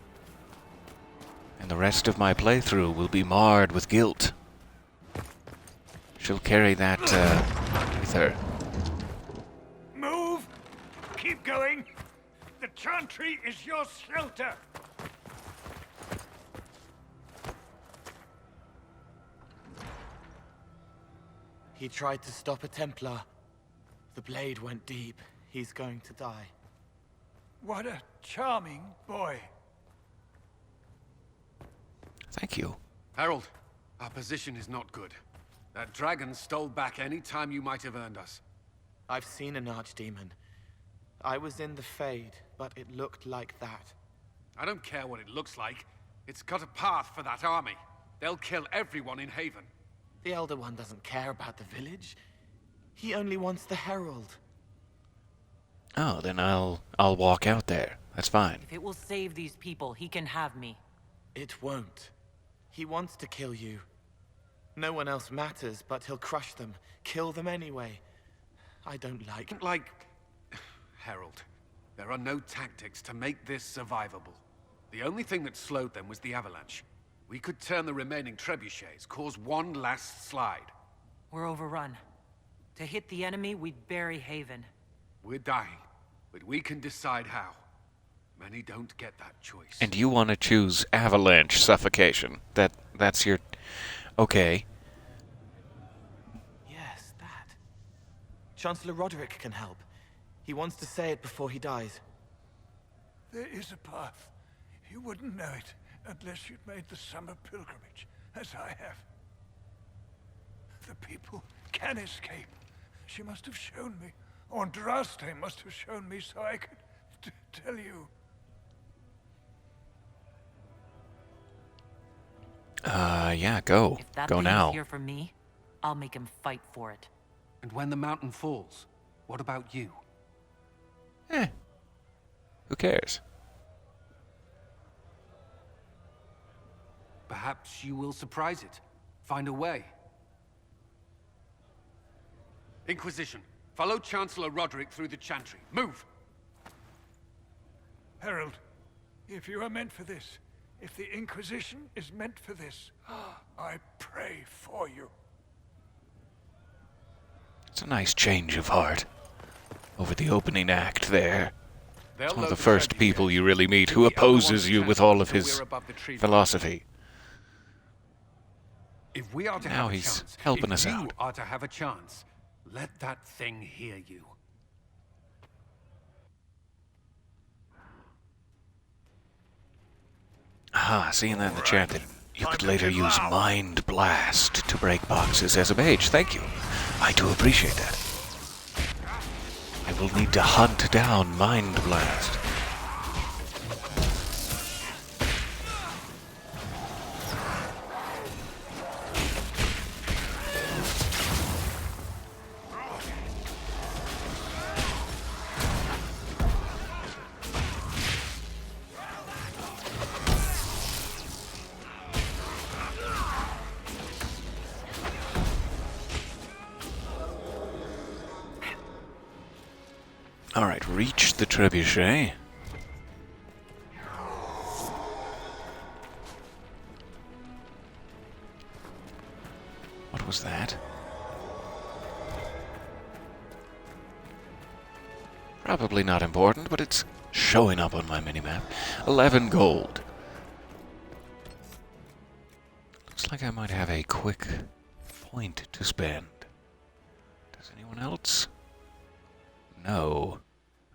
And the rest of my playthrough will be marred with guilt. She'll carry that with her. Move! Keep going! The chantry is your shelter! He tried to stop a Templar. The blade went deep. He's going to die. What a charming boy. Thank you. Harold, our position is not good. That dragon stole back any time you might have earned us. I've seen an archdemon. I was in the Fade, but it looked like that. I don't care what it looks like. It's got a path for that army. They'll kill everyone in Haven. The Elder One doesn't care about the village. He only wants the Herald. Oh, then I'll walk out there. That's fine. If it will save these people, he can have me. It won't. He wants to kill you. No one else matters, but he'll crush them, kill them anyway. I don't like... Herald, there are no tactics to make this survivable. The only thing that slowed them was the avalanche. We could turn the remaining trebuchets, cause one last slide. We're overrun. To hit the enemy, we'd bury Haven. We're dying, but we can decide how. Many don't get that choice. And you want to choose avalanche suffocation. That's your... Okay. Yes, that. Chancellor Roderick can help. He wants to say it before he dies. There is a path. You wouldn't know it unless you'd made the summer pilgrimage, as I have. The people can escape. She must have shown me. Andraste must have shown me so I could tell you. Yeah, go. If that go thing now. is here for me, I'll make him fight for it. And when the mountain falls, what about you? Who cares? Perhaps you will surprise it. Find a way. Inquisition, follow Chancellor Roderick through the Chantry. Move! Herald, if you are meant for this, if the Inquisition is meant for this, I pray for you. It's a nice change of heart over the opening act there. They'll It's one of load the first trebuchet. people you really meet who The other opposes one's you with Chancellor all of until his we're above the tree philosophy. If we are to Now have a he's chance, helping if us you out. are to have a chance, let that thing hear you. Aha, seeing that in the chat that you could later use Mind Blast to break boxes as a mage. Thank you. I do appreciate that. I will need to hunt down Mind Blast. Alright, reach the trebuchet. What was that? Probably not important, but it's showing up on my minimap. 11 gold. Looks like I might have a quick point to spend. Does anyone else? No.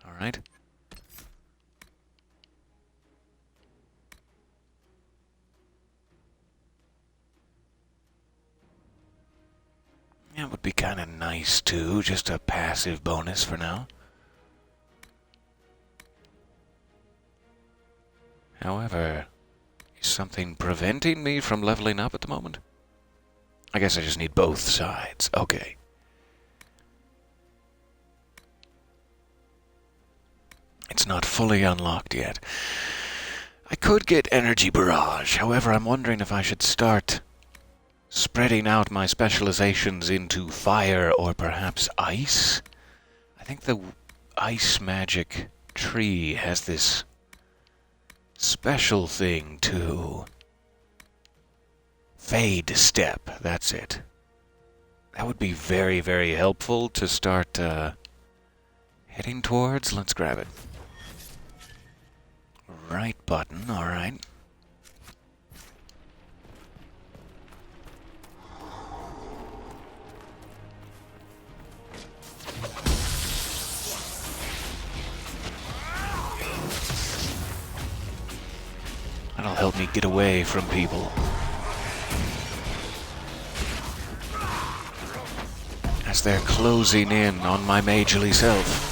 Alright. That would be kind of nice too, just a passive bonus for now. However, is something preventing me from leveling up at the moment? I guess I just need both sides. Okay. It's not fully unlocked yet. I could get Energy Barrage, however I'm wondering if I should start spreading out my specializations into fire or perhaps ice. I think the ice magic tree has this special thing to Fade Step, that's it. That would be very, very helpful to start heading towards. Let's grab it. Right button, alright. That'll help me get away from people. as they're closing in on my magely self.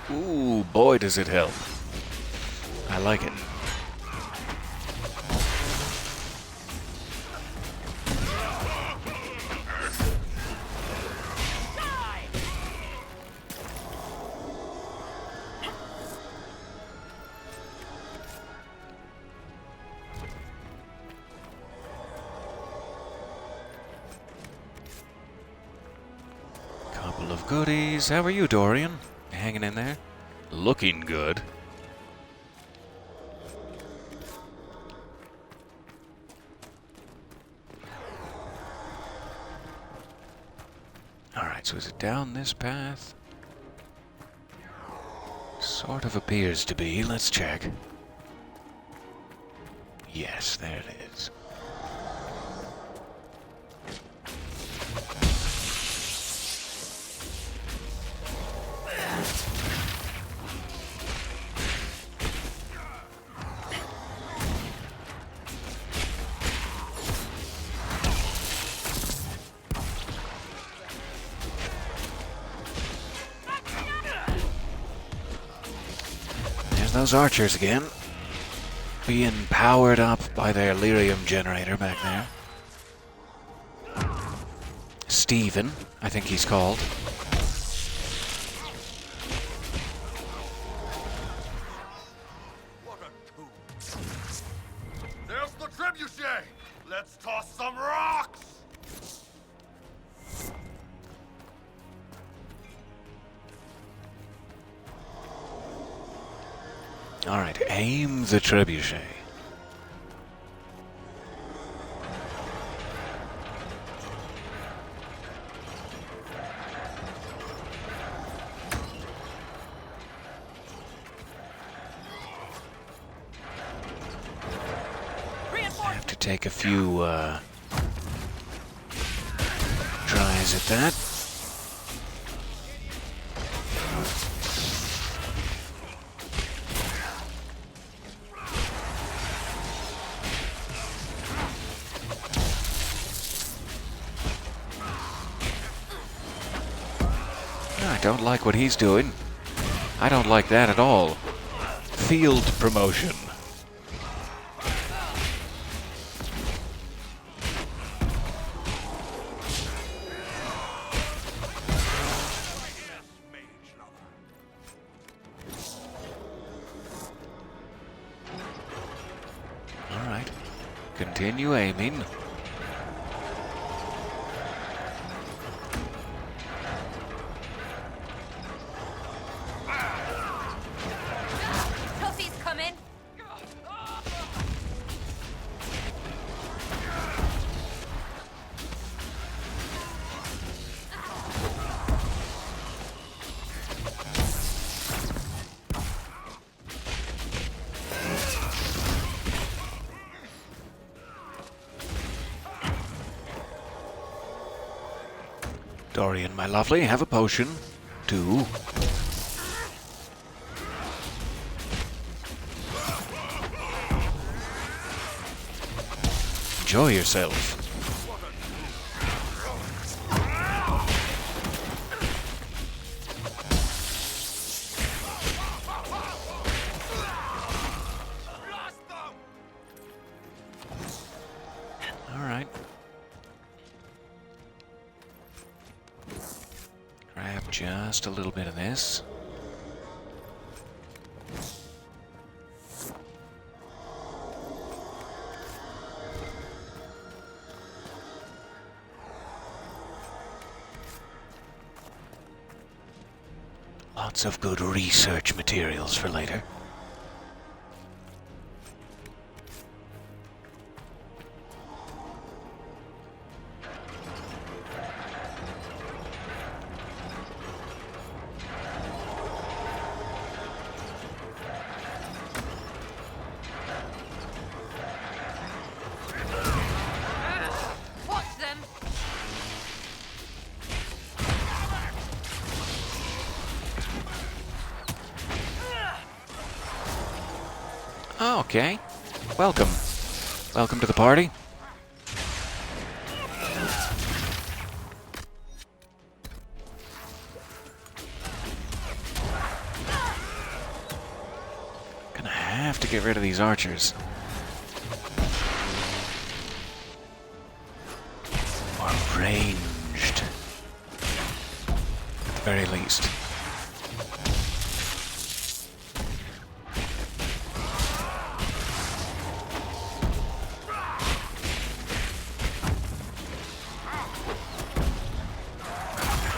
Ooh, boy does it help. I like it. Couple of goodies. How are you, Dorian? Hanging in there? Looking good. Alright, so is it down this path? Sort of appears to be. Let's check. Yes, there it is. Those archers again, being powered up by their lyrium generator back there. Stephen, I think he's called. There's the trebuchet! Let's toss some rocks! Alright, aim the trebuchet. Have to take a few tries at that. I don't like what he's doing. I don't like that at all. Field promotion. All right. Continue aiming. Dorian, my lovely, have a potion. 2. Enjoy yourself. All right. Grab just a little bit of this. Lots of good research materials for later. Oh, okay. Welcome. Welcome to the party. Gonna have to get rid of these archers. Or ranged. At the very least.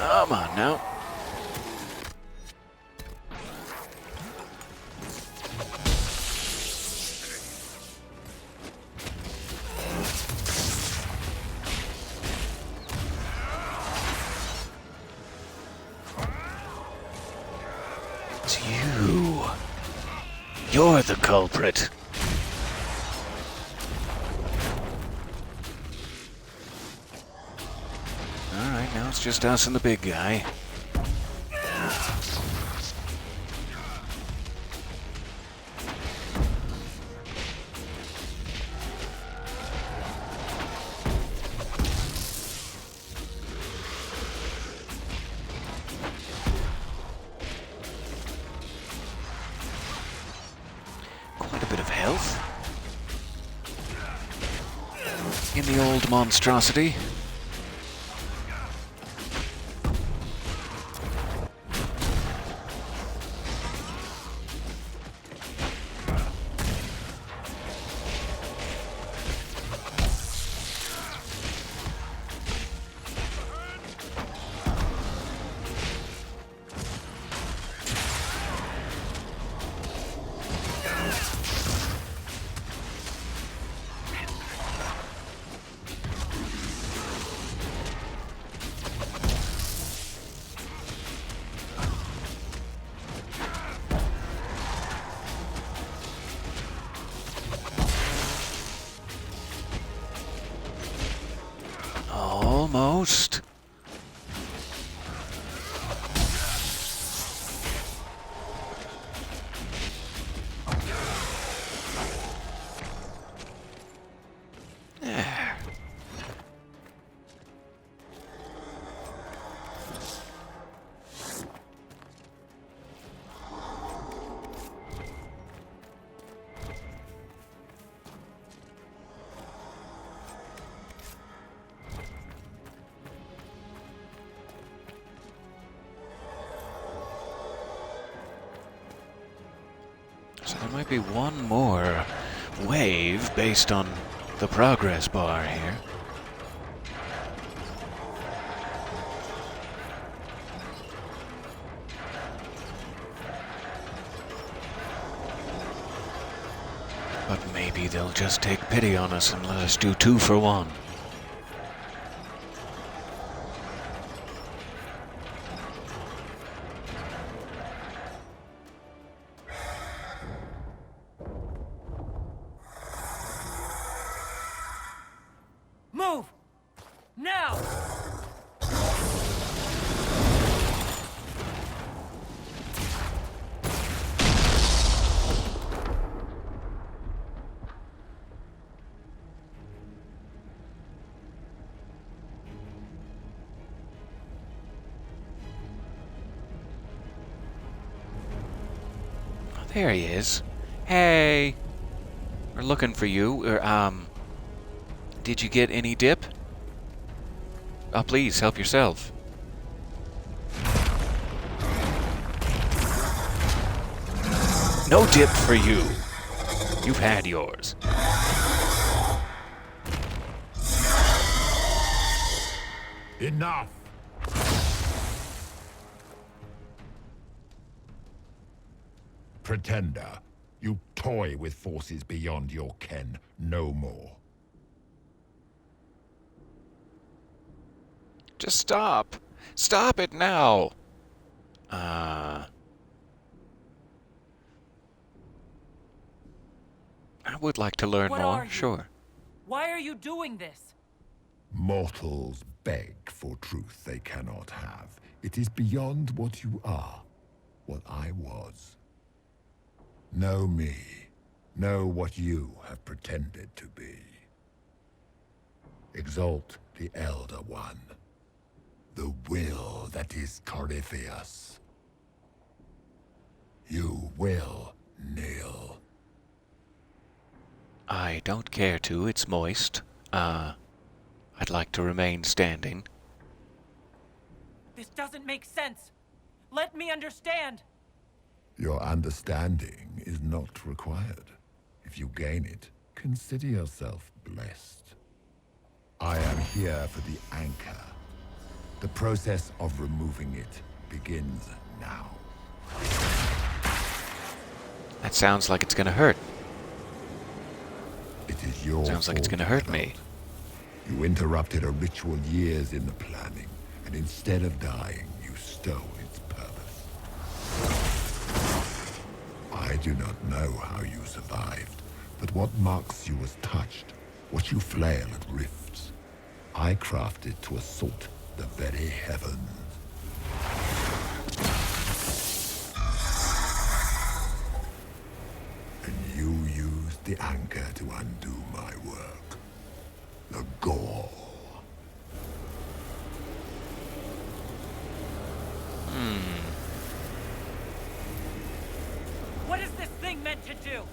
Come on now. It's you. You're the culprit. Alright, now it's just us and the big guy. Quite a bit of health in the old monstrosity. Almost. There. So there might be one more wave based on the progress bar here. But maybe they'll just take pity on us and let us do 2 for 1. Move! Now! There he is. Hey! We're looking for you. Did you get any dip? Oh, please, help yourself. No dip for you. You've had yours. Enough! Pretender, you toy with forces beyond your ken, no more. Just stop. Stop it now. I would like to learn What more, are you? sure. Why are you doing this? Mortals beg for truth they cannot have. It is beyond what you are, what I was. Know me. Know what you have pretended to be. Exalt the Elder One. The will that is Corypheus. You will kneel. I don't care to. It's moist. I'd like to remain standing. This doesn't make sense. Let me understand. Your understanding is not required. If you gain it, consider yourself blessed. I am here for the anchor. The process of removing it begins now. That sounds like it's gonna hurt. It is your Sounds like it's gonna hurt me. You interrupted a ritual years in the planning, and instead of dying, you stole its purpose. I do not know how you survived, but what marks you as touched, what you flail at rifts, I crafted to assault the very heavens. And you used the anchor to undo my work. The gall. What is this thing meant to do?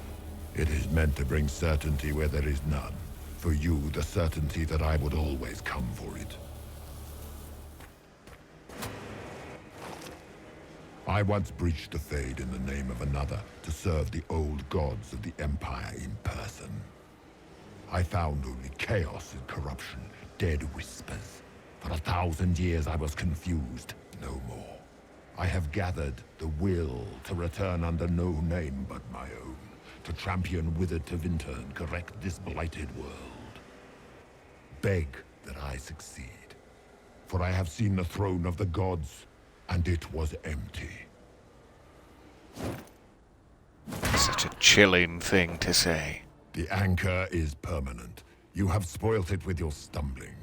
It is meant to bring certainty where there is none. For you, the certainty that I would always come for it. I once breached the Fade in the name of another to serve the old gods of the Empire in person. I found only chaos and corruption, dead whispers. For 1,000 years I was confused, no more. I have gathered the will to return under no name but my own, to champion Withered to Winter and correct this blighted world. Beg that I succeed, for I have seen the throne of the gods, and it was empty. Such a chilling thing to say. The anchor is permanent. You have spoilt it with your stumbling.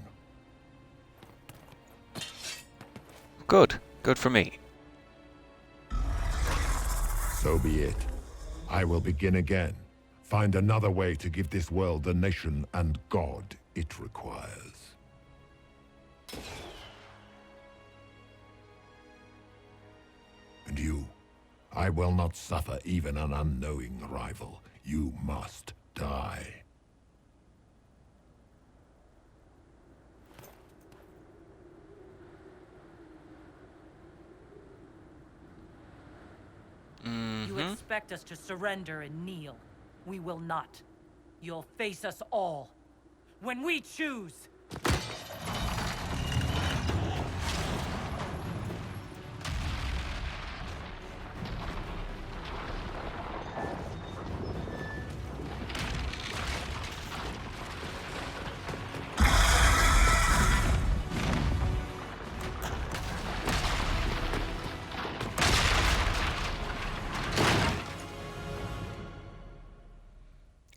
Good. Good for me. So be it. I will begin again. Find another way to give this world the nation and God it requires. And you, I will not suffer even an unknowing rival. You must die. You expect us to surrender and kneel. We will not. You'll face us all. When we choose.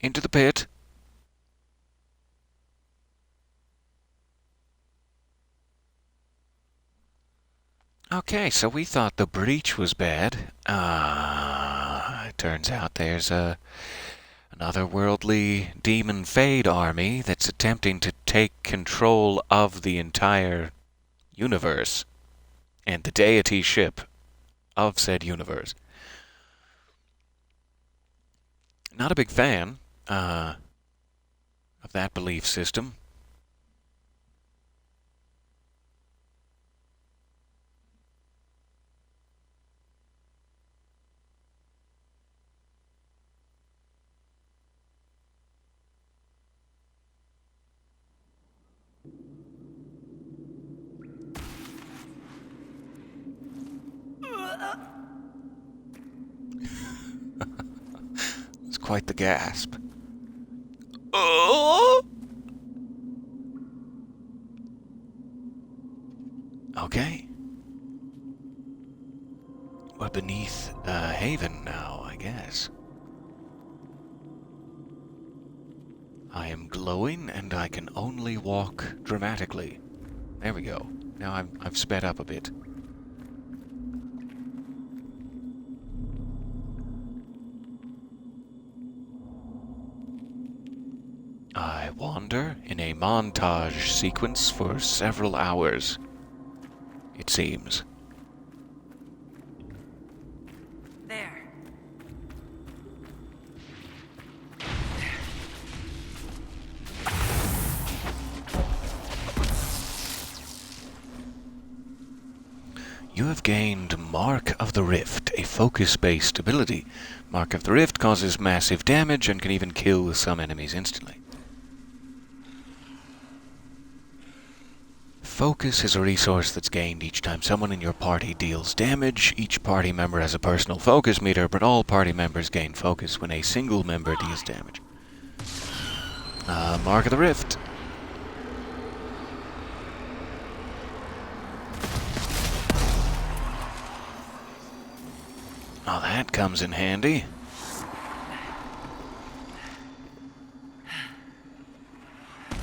Into the pit. Okay, so we thought the breach was bad. It turns out there's an otherworldly demon Fade army that's attempting to take control of the entire universe and the deity ship of said universe. Not a big fan of that belief system. It's quite the gasp. Oh! Okay. We're beneath a haven now, I guess. I am glowing and I can only walk dramatically. There we go. Now I've sped up a bit. I wander in a montage sequence for several hours, it seems. There. You have gained Mark of the Rift, a focus-based ability. Mark of the Rift causes massive damage and can even kill some enemies instantly. Focus is a resource that's gained each time someone in your party deals damage. Each party member has a personal focus meter, but all party members gain focus when a single member deals damage. Mark of the Rift. Oh, that comes in handy.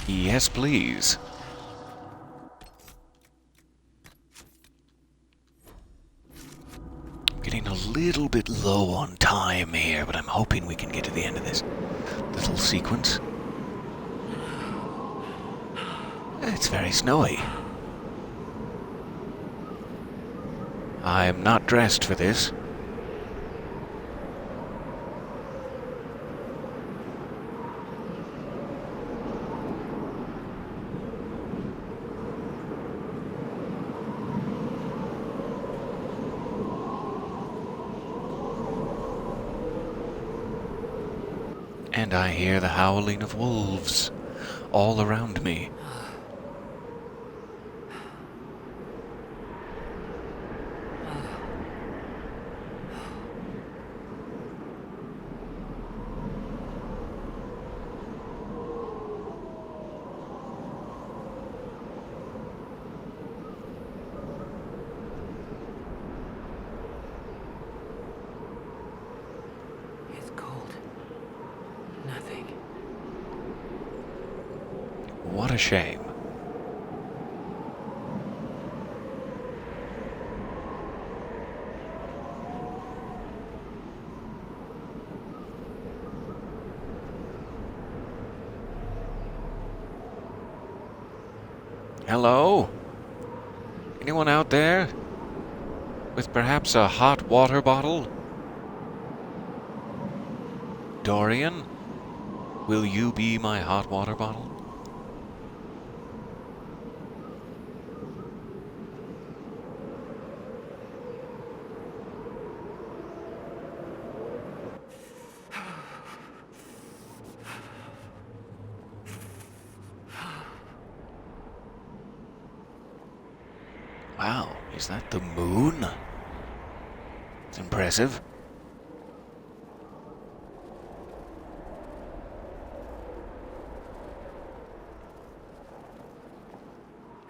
Yes, please. I'm getting a little bit low on time here, but I'm hoping we can get to the end of this little sequence. It's very snowy. I'm not dressed for this. And I hear the howling of wolves all around me. It's cold. Nothing. What a shame. Hello? Anyone out there? With perhaps a hot water bottle? Dorian? Will you be my hot water bottle? Wow, is that the moon? It's impressive.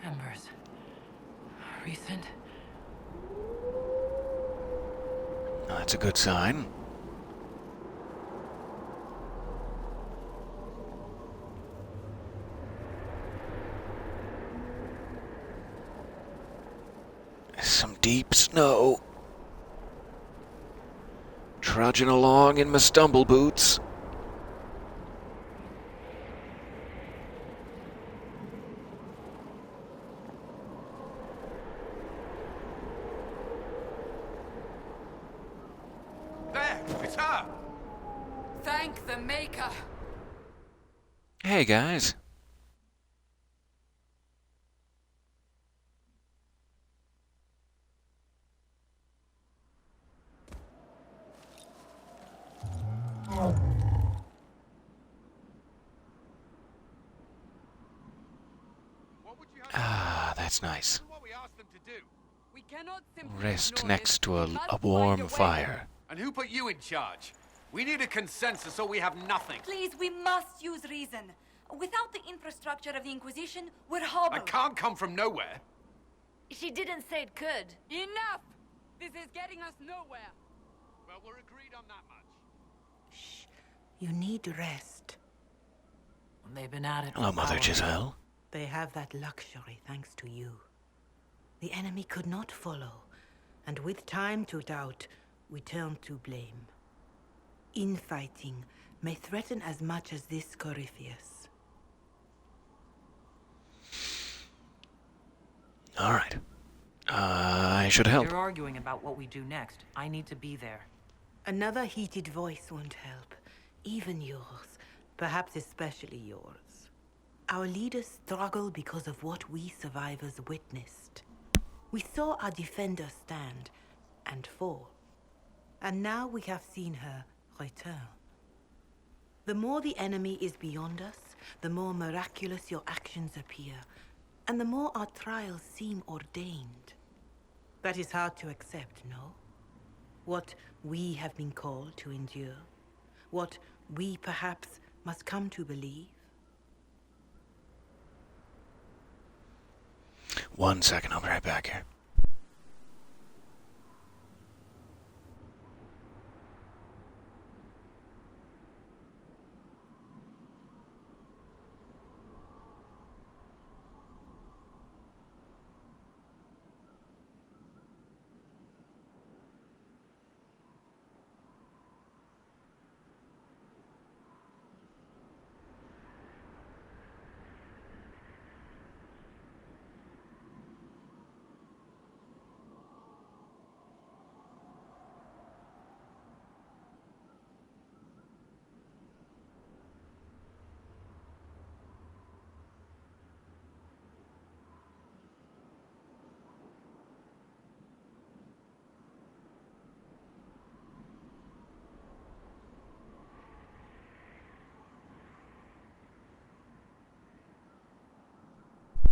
Embers. Recent. That's a good sign. Some deep snow. Trudging along in my stumble boots. There, it's her! Thank the Maker! Hey guys. Ah, that's nice. We cannot simply Rest ignore next this. to We a must find warm way. fire. And who put you in charge? We need a consensus or we have nothing. Please, we must use reason. Without the infrastructure of the Inquisition, we're I hobbled. can't come from nowhere. She didn't say it could. Enough! This is getting us nowhere. Well, we're agreed on that much. You need rest. They've been at it. Hello, for Mother hours. Giselle. They have that luxury thanks to you. The enemy could not follow, and with time to doubt, we turn to blame. Infighting may threaten as much as this Corypheus. All right. I should help. You're arguing about what we do next. I need to be there. Another heated voice won't help. Even yours. Perhaps especially yours. Our leaders struggle because of what we survivors witnessed. We saw our defender stand and fall. And now we have seen her return. The more the enemy is beyond us, the more miraculous your actions appear, and the more our trials seem ordained. That is hard to accept, no? What we have been called to endure, what we perhaps must come to believe. 1 second, I'll be right back here.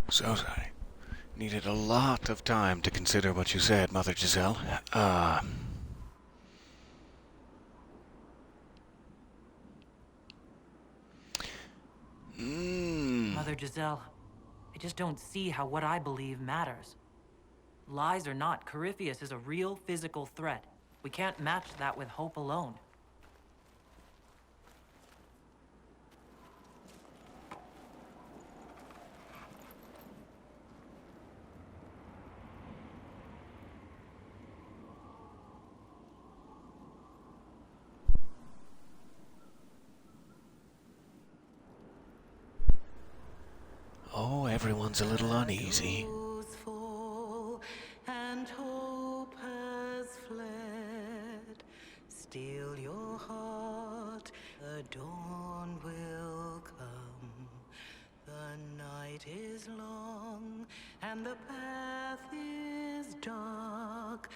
So sorry. Needed a lot of time to consider what you said, Mother Giselle. Mother Giselle, I just don't see how what I believe matters. Lies or not, Corypheus is a real physical threat. We can't match that with hope alone. Oh, everyone's a little uneasy. And hope has fled. Still your heart, the dawn will come. The night is long and the path is dark.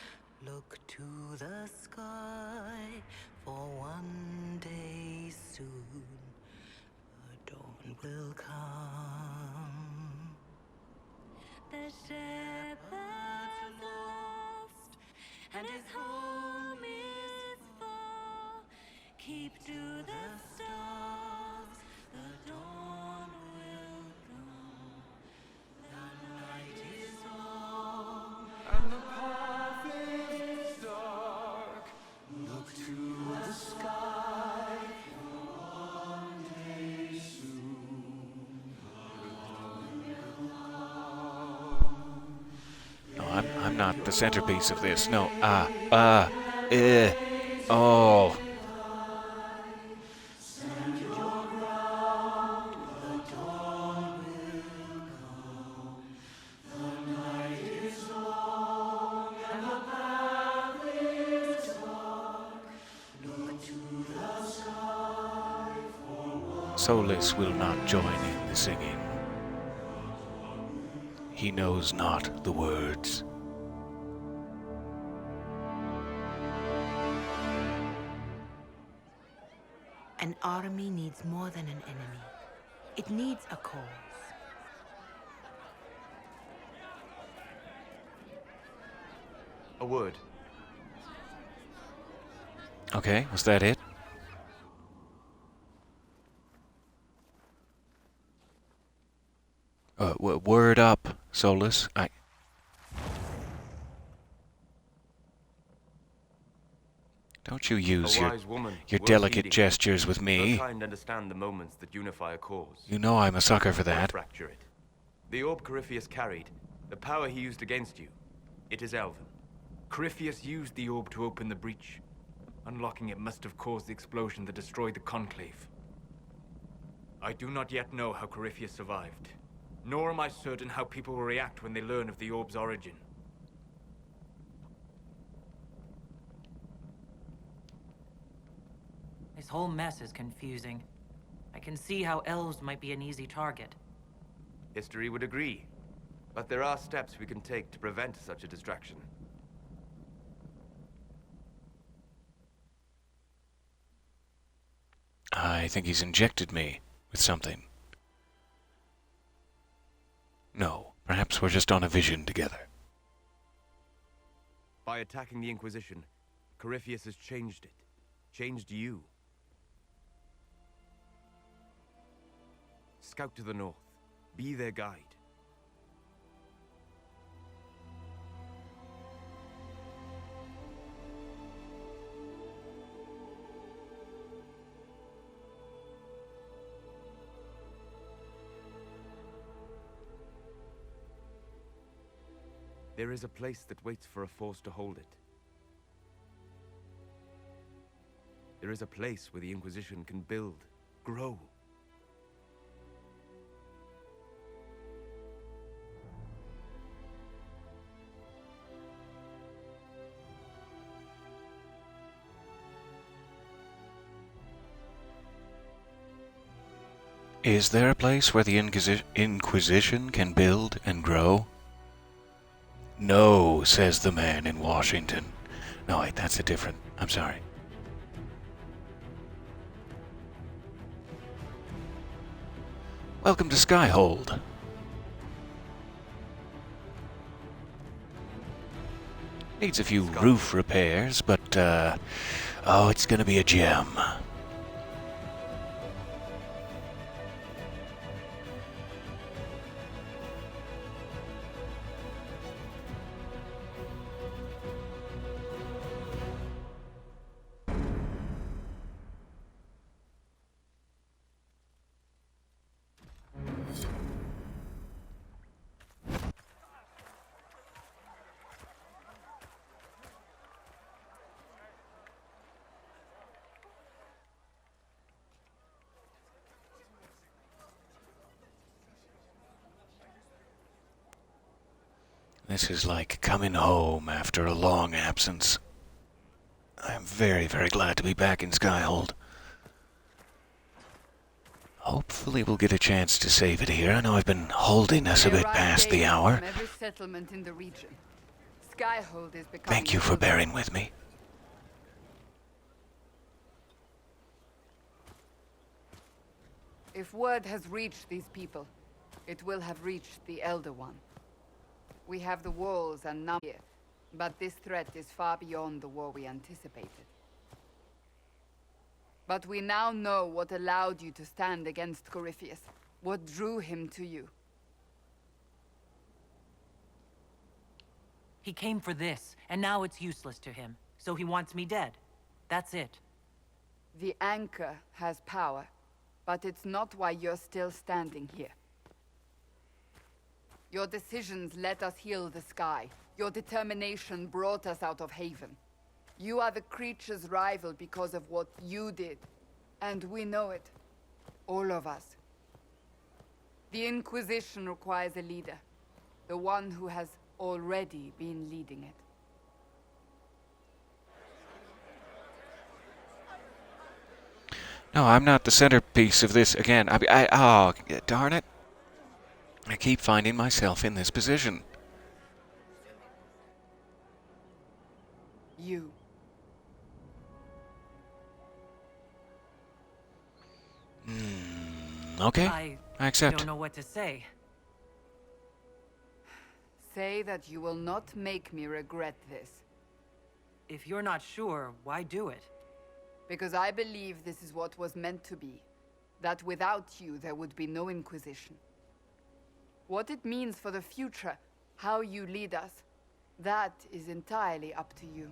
Look to the sky for one day soon. The dawn will come. The shepherd's lost, and his home is far. Keep to the stars, the dawn will come. The night is long, and the path is dark. Look to the sky for one day soon. No, I'm not the centerpiece of this. No, oh. Solus will not join in the singing. He knows not the words. An army needs more than an enemy. It needs a cause. A word. Okay, was that it? Word up, Solus. Don't you use your delicate gestures with me. Her kind understand the moments that unify a cause. You know I'm a sucker for that. Fracture it. The orb Corypheus carried, the power he used against you, it is Elven. Corypheus used the orb to open the breach. Unlocking it must have caused the explosion that destroyed the Conclave. I do not yet know how Corypheus survived. Nor am I certain how people will react when they learn of the orb's origin. This whole mess is confusing. I can see how elves might be an easy target. History would agree. But there are steps we can take to prevent such a distraction. I think he's injected me with something. No, perhaps we're just on a vision together. By attacking the Inquisition, Corypheus has changed it. Changed you. Scout to the north. Be their guide. There is a place that waits for a force to hold it. There is a place where the Inquisition can build, grow. Is there a place where the Inquisition can build and grow? No, says the man in Washington. No, wait, that's a different... I'm sorry. Welcome to Skyhold. Needs a few roof repairs, but, oh, it's gonna be a gem. This is like coming home after a long absence. I'm very, very glad to be back in Skyhold. Hopefully we'll get a chance to save it here. I know I've been holding us a bit past the hour. From every settlement in the region. Skyhold is becoming Thank you for bearing with me. If word has reached these people, it will have reached the Elder One. We have the walls and numbers here, but this threat is far beyond the war we anticipated. But we now know what allowed you to stand against Corypheus, what drew him to you. He came for this, and now it's useless to him. So he wants me dead. That's it. The Anchor has power, but it's not why you're still standing here. Your decisions let us heal the sky. Your determination brought us out of Haven. You are the creature's rival because of what you did. And we know it. All of us. The Inquisition requires a leader. The one who has already been leading it. No, I'm not the centerpiece of this again. Oh, darn it. I keep finding myself in this position. You. Okay, I accept. don't know what to say. Say that you will not make me regret this. If you're not sure, why do it? Because I believe this is what was meant to be. That without you, there would be no Inquisition. What it means for the future, how you lead us, that is entirely up to you.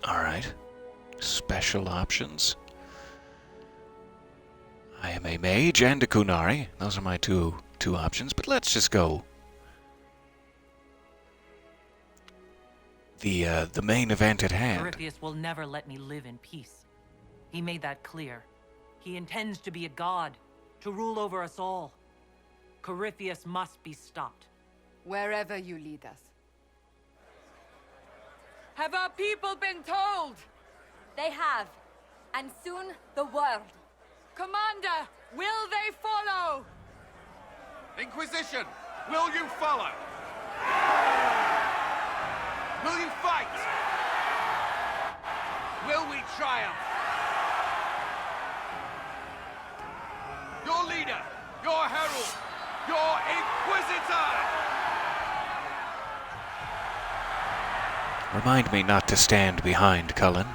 All right. Special options. I am a mage and a Kunari. Those are my two options, but let's just go. The main event at hand. Corypheus will never let me live in peace. He made that clear. He intends to be a god, to rule over us all. Corypheus must be stopped. Wherever you lead us. Have our people been told? They have. And soon, the world. Commander, will they follow? Inquisition, will you follow? Will you fight? Will we triumph? Your leader, your herald, your Inquisitor! Remind me not to stand behind Cullen.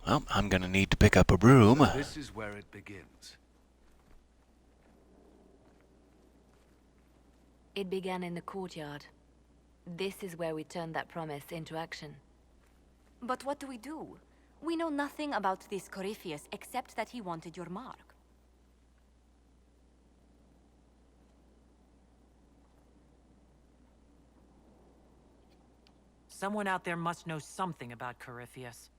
Well, I'm gonna need to pick up a broom. So this is where it begins. It began in the courtyard. This is where we turned that promise into action. But what do we do? We know nothing about this Corypheus except that he wanted your mark. Someone out there must know something about Corypheus.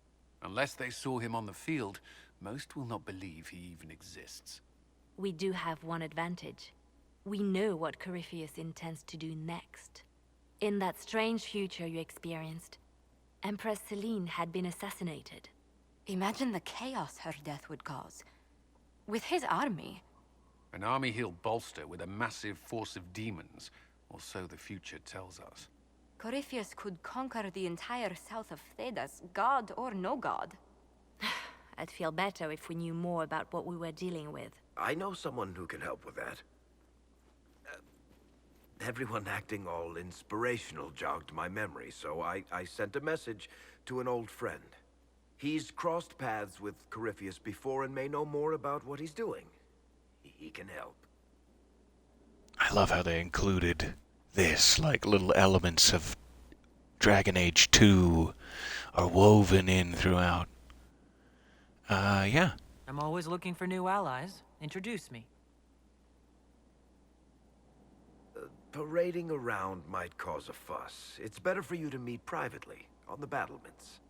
Unless they saw him on the field, most will not believe he even exists. We do have one advantage. We know what Corypheus intends to do next. In that strange future you experienced, Empress Selene had been assassinated. Imagine the chaos her death would cause. With his army. An army he'll bolster with a massive force of demons, or so the future tells us. Corypheus could conquer the entire south of Thedas, god or no god. I'd feel better if we knew more about what we were dealing with. I know someone who can help with that. Everyone acting all inspirational jogged my memory, so I sent a message to an old friend. He's crossed paths with Corypheus before and may know more about what he's doing. He can help. I love how they included this, like little elements of Dragon Age 2 are woven in throughout. Yeah. I'm always looking for new allies. Introduce me. Parading around might cause a fuss. It's better for you to meet privately, on the battlements.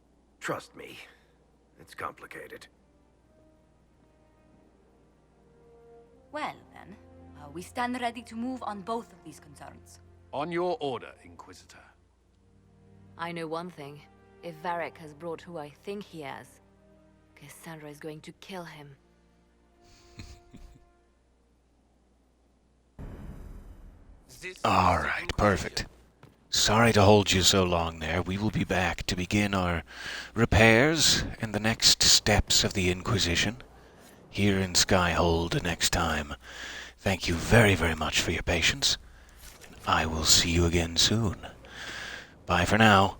Trust me, it's complicated. Well, then, we stand ready to move on both of these concerns. On your order, Inquisitor. I know one thing. If Varric has brought who I think he has, Cassandra is going to kill him. Alright, perfect. Sorry to hold you so long there. We will be back to begin our repairs and the next steps of the Inquisition here in Skyhold next time. Thank you very, very much for your patience. I will see you again soon. Bye for now.